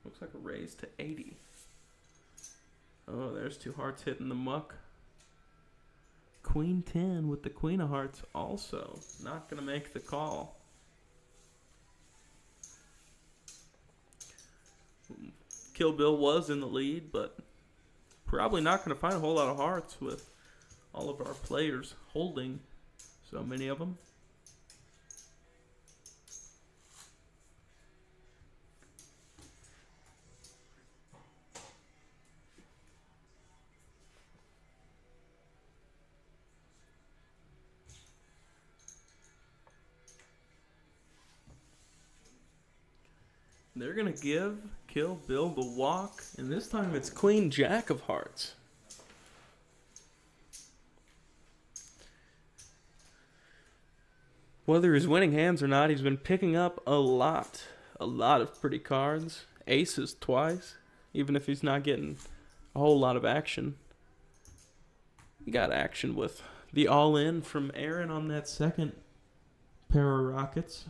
Looks like a raise to 80. Oh, there's 2 hearts hitting the muck. Queen 10 with the Queen of Hearts also not going to make the call. Kill Bill was in the lead, but probably not going to find a whole lot of hearts with all of our players holding so many of them. They're going to give Kill Bill the walk, and this time it's Queen Jack of Hearts. Whether he's winning hands or not, he's been picking up a lot of pretty cards. Aces twice, even if he's not getting a whole lot of action. He got action with the all-in from Aaron on that second pair of rockets.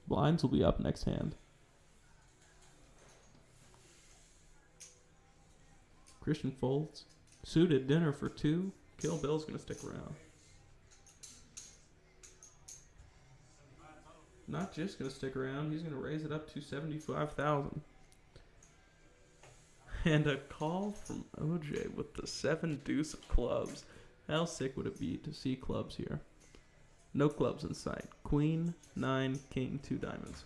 Blinds will be up next hand. Christian folds. Suited dinner for 2. Kill Bill's going to stick around. Not just going to stick around. He's going to raise it up to 75,000. And a call from OJ with the 7 deuce of clubs. How sick would it be to see clubs here? No clubs in sight. Queen, 9, king, 2 diamonds.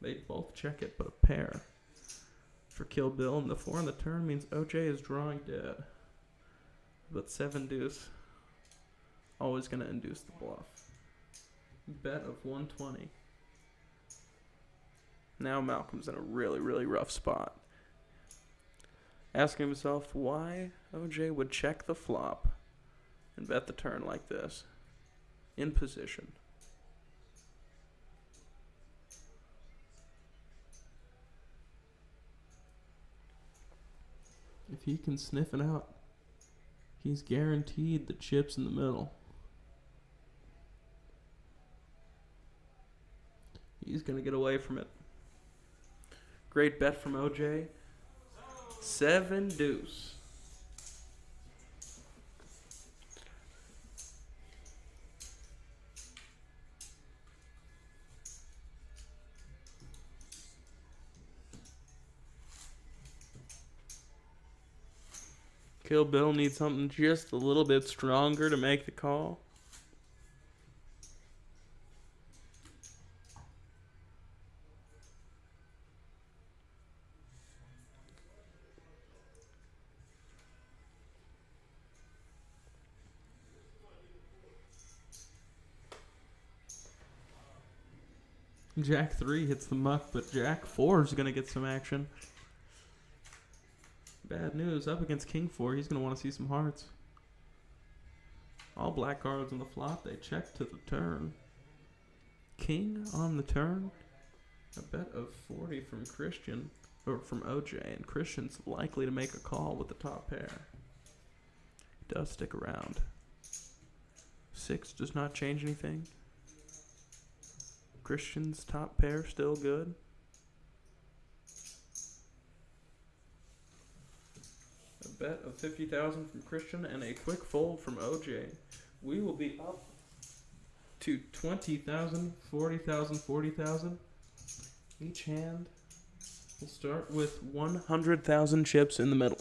They both check it, but a pair for Kill Bill. And the 4 on the turn means OJ is drawing dead. But 7 deuce. Always going to induce the bluff. Bet of 120. Now Malcolm's in a really rough spot. Asking himself why OJ would check the flop and bet the turn like this. In position. If he can sniff it out, he's guaranteed the chips in the middle. He's going to get away from it. Great bet from OJ. 7 deuce. Kill Bill needs something just a little bit stronger to make the call. Jack 3 hits the muck, but Jack 4 is going to get some action. Bad news, up against King 4, he's going to want to see some hearts. All black cards on the flop, they check to the turn. King on the turn. A bet of 40 from Christian, or from OJ, and Christian's likely to make a call with the top pair. He does stick around. 6 does not change anything. Christian's top pair still good. A bet of 50,000 from Christian and a quick fold from OJ. We will be up to 20,000, 40,000, 40,000. Each hand will start with 100,000 chips in the middle.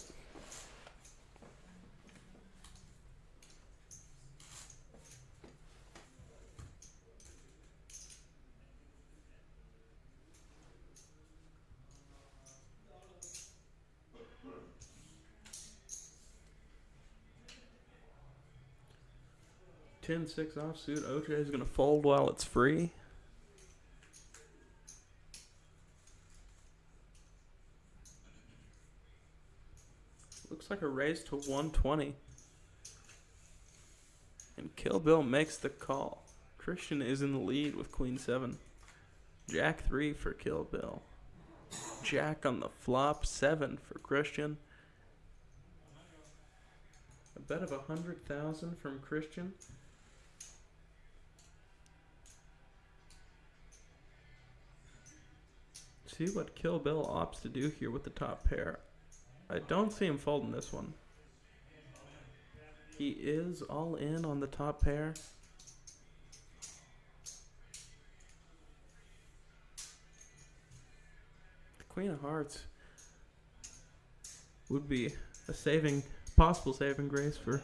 Ten 6 offsuit. OJ is going to fold while it's free. Looks like a raise to 120. And Kill Bill makes the call. Christian is in the lead with Queen 7. Jack 3 for Kill Bill. Jack on the flop, 7 for Christian. A bet of 100,000 from Christian. See what Kill Bill opts to do here with the top pair. I don't see him folding this one. He is all in on the top pair. The Queen of Hearts would be a possible saving grace for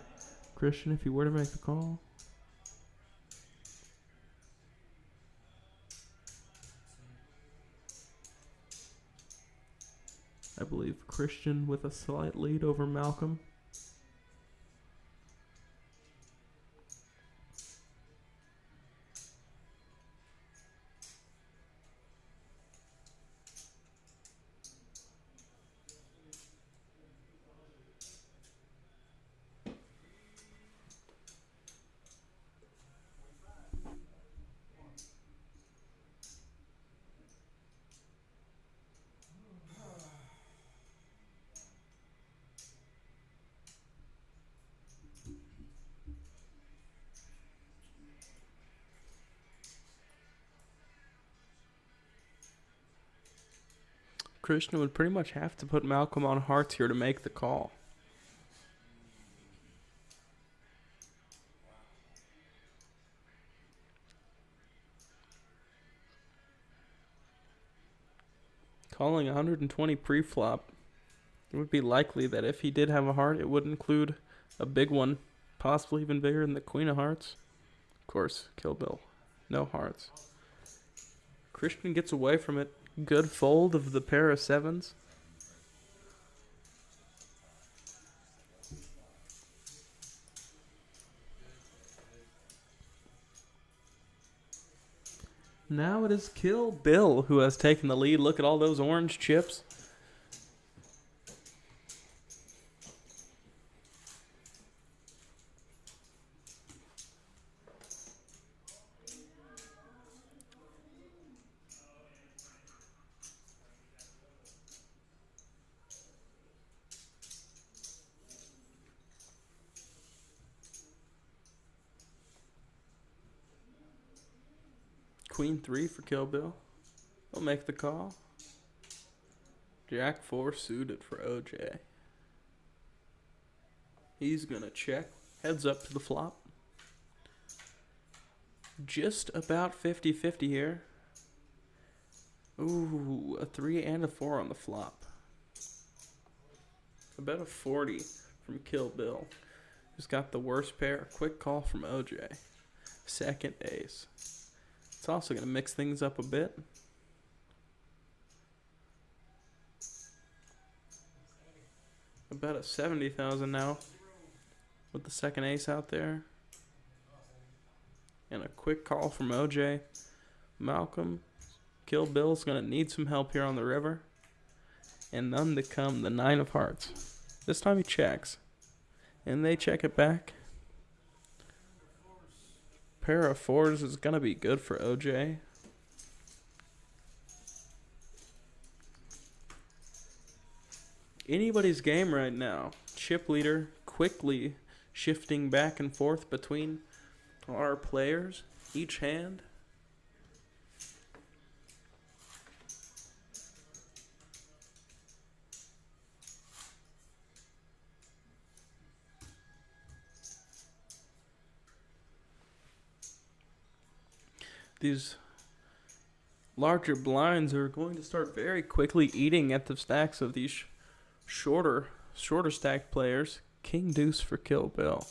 Christian if he were to make the call. I believe Christian with a slight lead over Malcolm. Christian would pretty much have to put Malcolm on hearts here to make the call. Calling 120 pre-flop, it would be likely that if he did have a heart, it would include a big one, possibly even bigger than the Queen of Hearts. Of course, Kill Bill, no hearts. Christian gets away from it. Good fold of the pair of sevens. Now it is Kill Bill who has taken the lead. Look at all those orange chips. Queen 3 for Kill Bill. He'll make the call. Jack 4 suited for OJ. He's gonna check. Heads up to the flop. Just about 50-50 here. Ooh, a 3 and a 4 on the flop. About a 40 from Kill Bill, who's got the worst pair. Quick call from OJ. Second ace. It's also going to mix things up a bit. About a 70,000 now with the second ace out there. And a quick call from OJ. Malcolm. Kill Bill's going to need some help here on the river. And none to come, the 9 of hearts. This time he checks. And they check it back. Pair of 4s is going to be good for OJ. Anybody's game right now. Chip leader quickly shifting back and forth between our players. Each hand. These larger blinds are going to start very quickly eating at the stacks of these shorter stacked players. King Deuce for Kill Bill.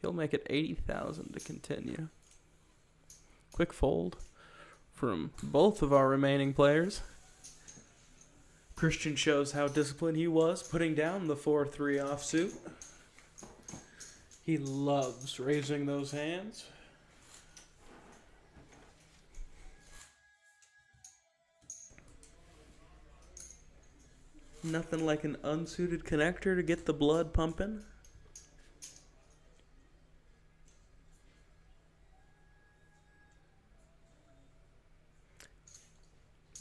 He'll make it 80,000 to continue. Quick fold from both of our remaining players. Christian shows how disciplined he was, putting down the 4-3 offsuit. He loves raising those hands. Nothing like an unsuited connector to get the blood pumping.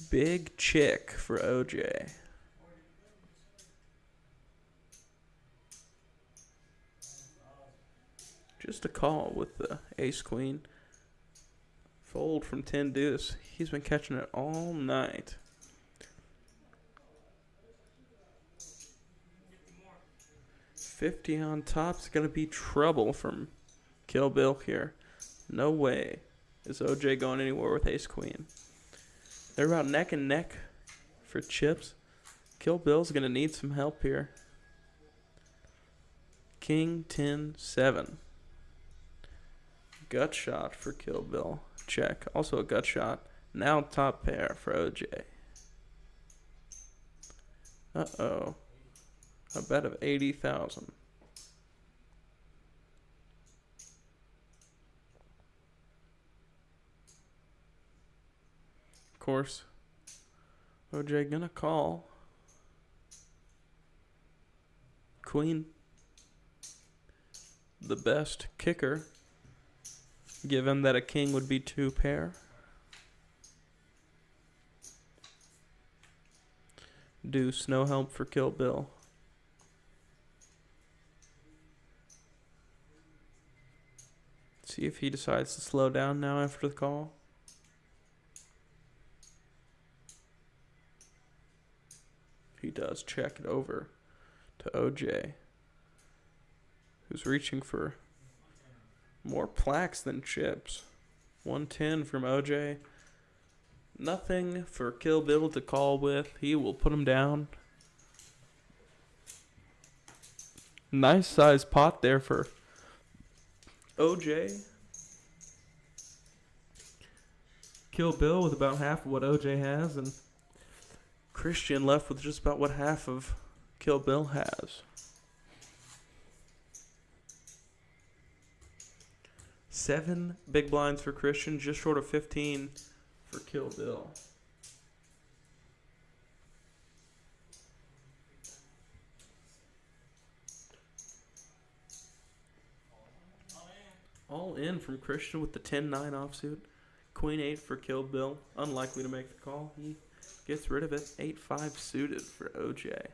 Big chick for OJ. Just a call with the ace queen. Fold from 10 deuce. He's been catching it all night. 50 on top's gonna be trouble from Kill Bill here. No way is OJ going anywhere with ace queen. They're about neck and neck for chips. Kill Bill's gonna need some help here. King 10 7. Gut shot for Kill Bill. Check. Also a gut shot. Now top pair for OJ. Uh-oh. A bet of 80,000. Of course, OJ gonna call. Queen. The best kicker. Given that a king would be 2 pair. Deuce, no help for Kill Bill. See if he decides to slow down now after the call. If he does, check it over to OJ, who's reaching for more plaques than chips. 110 from OJ. Nothing for Kill Bill to call with. He will put him down. Nice size pot there for OJ. Kill Bill with about half of what OJ has, and Christian left with just about what half of Kill Bill has. 7 big blinds for Christian, just short of 15 for Kill Bill. All in from Christian with the 10-9 offsuit. Queen 8 for Kill Bill. Unlikely to make the call. He gets rid of it. 8-5 suited for OJ.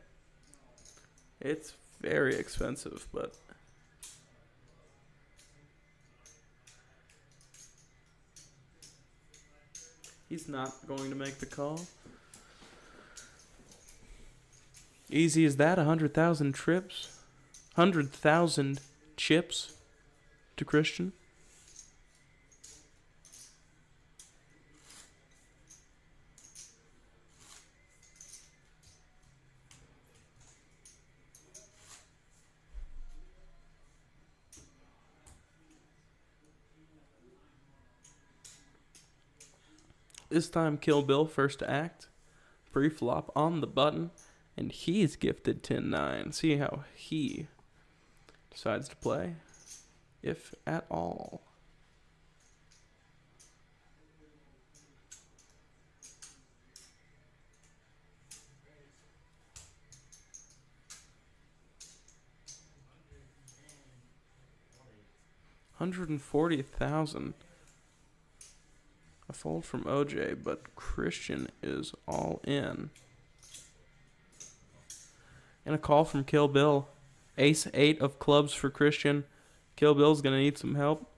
It's very expensive, but he's not going to make the call. Easy as that. 100,000 trips. 100,000 chips to Christian. This time Kill Bill first to act. Pre-flop on the button. And he's gifted 10-9. See how he decides to play. If at all. $140,000. A fold from OJ, but Christian is all in. And a call from Kill Bill. Ace 8 of clubs for Christian. Kill Bill's going to need some help.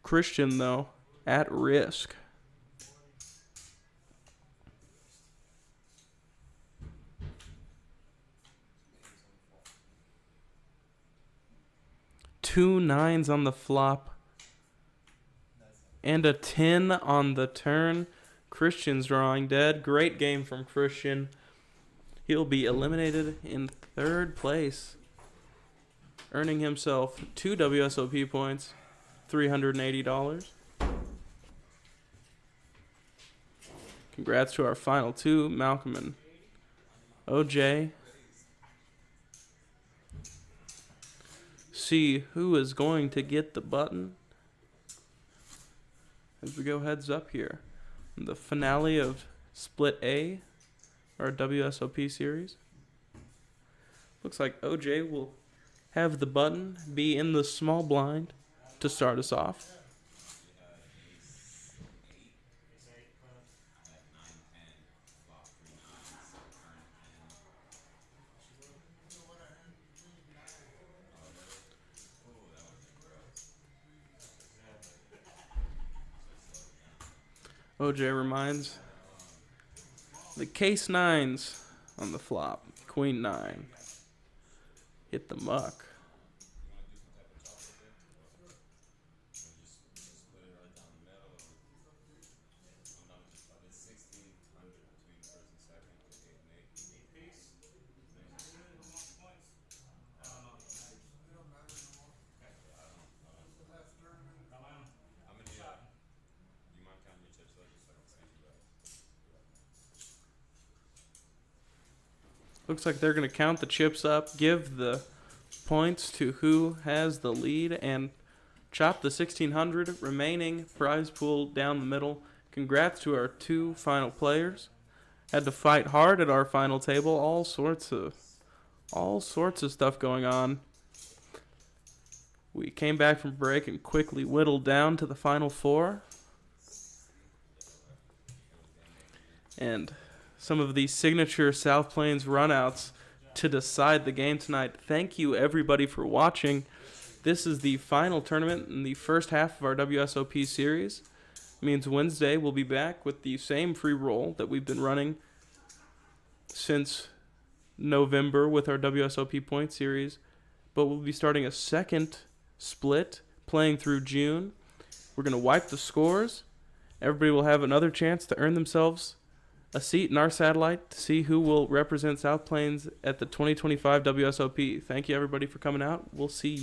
Christian, though, at risk. Two 9s on the flop. And a 10 on the turn. Christian's drawing dead. Great game from Christian. He'll be eliminated in 3rd place, earning himself 2 WSOP points, $380. Congrats to our final 2, Malcolm and OJ. See who is going to get the button as we go heads up here. The finale of Split A, our WSOP series. Looks like OJ will have the button, be in the small blind to start us off. OJ reminds. The case nines on the flop. Queen 9. Hit the muck. Looks like they're going to count the chips up, give the points to who has the lead, and chop the 1,600 remaining prize pool down the middle. Congrats to our 2 final players. Had to fight hard at our final table. All sorts of stuff going on. We came back from break and quickly whittled down to the final 4. And some of these signature South Plains runouts to decide the game tonight. Thank you, everybody, for watching. This is the final tournament in the first half of our WSOP series. It means Wednesday we'll be back with the same free roll that we've been running since November with our WSOP point series. But we'll be starting a second split, playing through June. We're going to wipe the scores. Everybody will have another chance to earn themselves a seat in our satellite to see who will represent South Plains at the 2025 WSOP. Thank you, everybody, for coming out. We'll see you.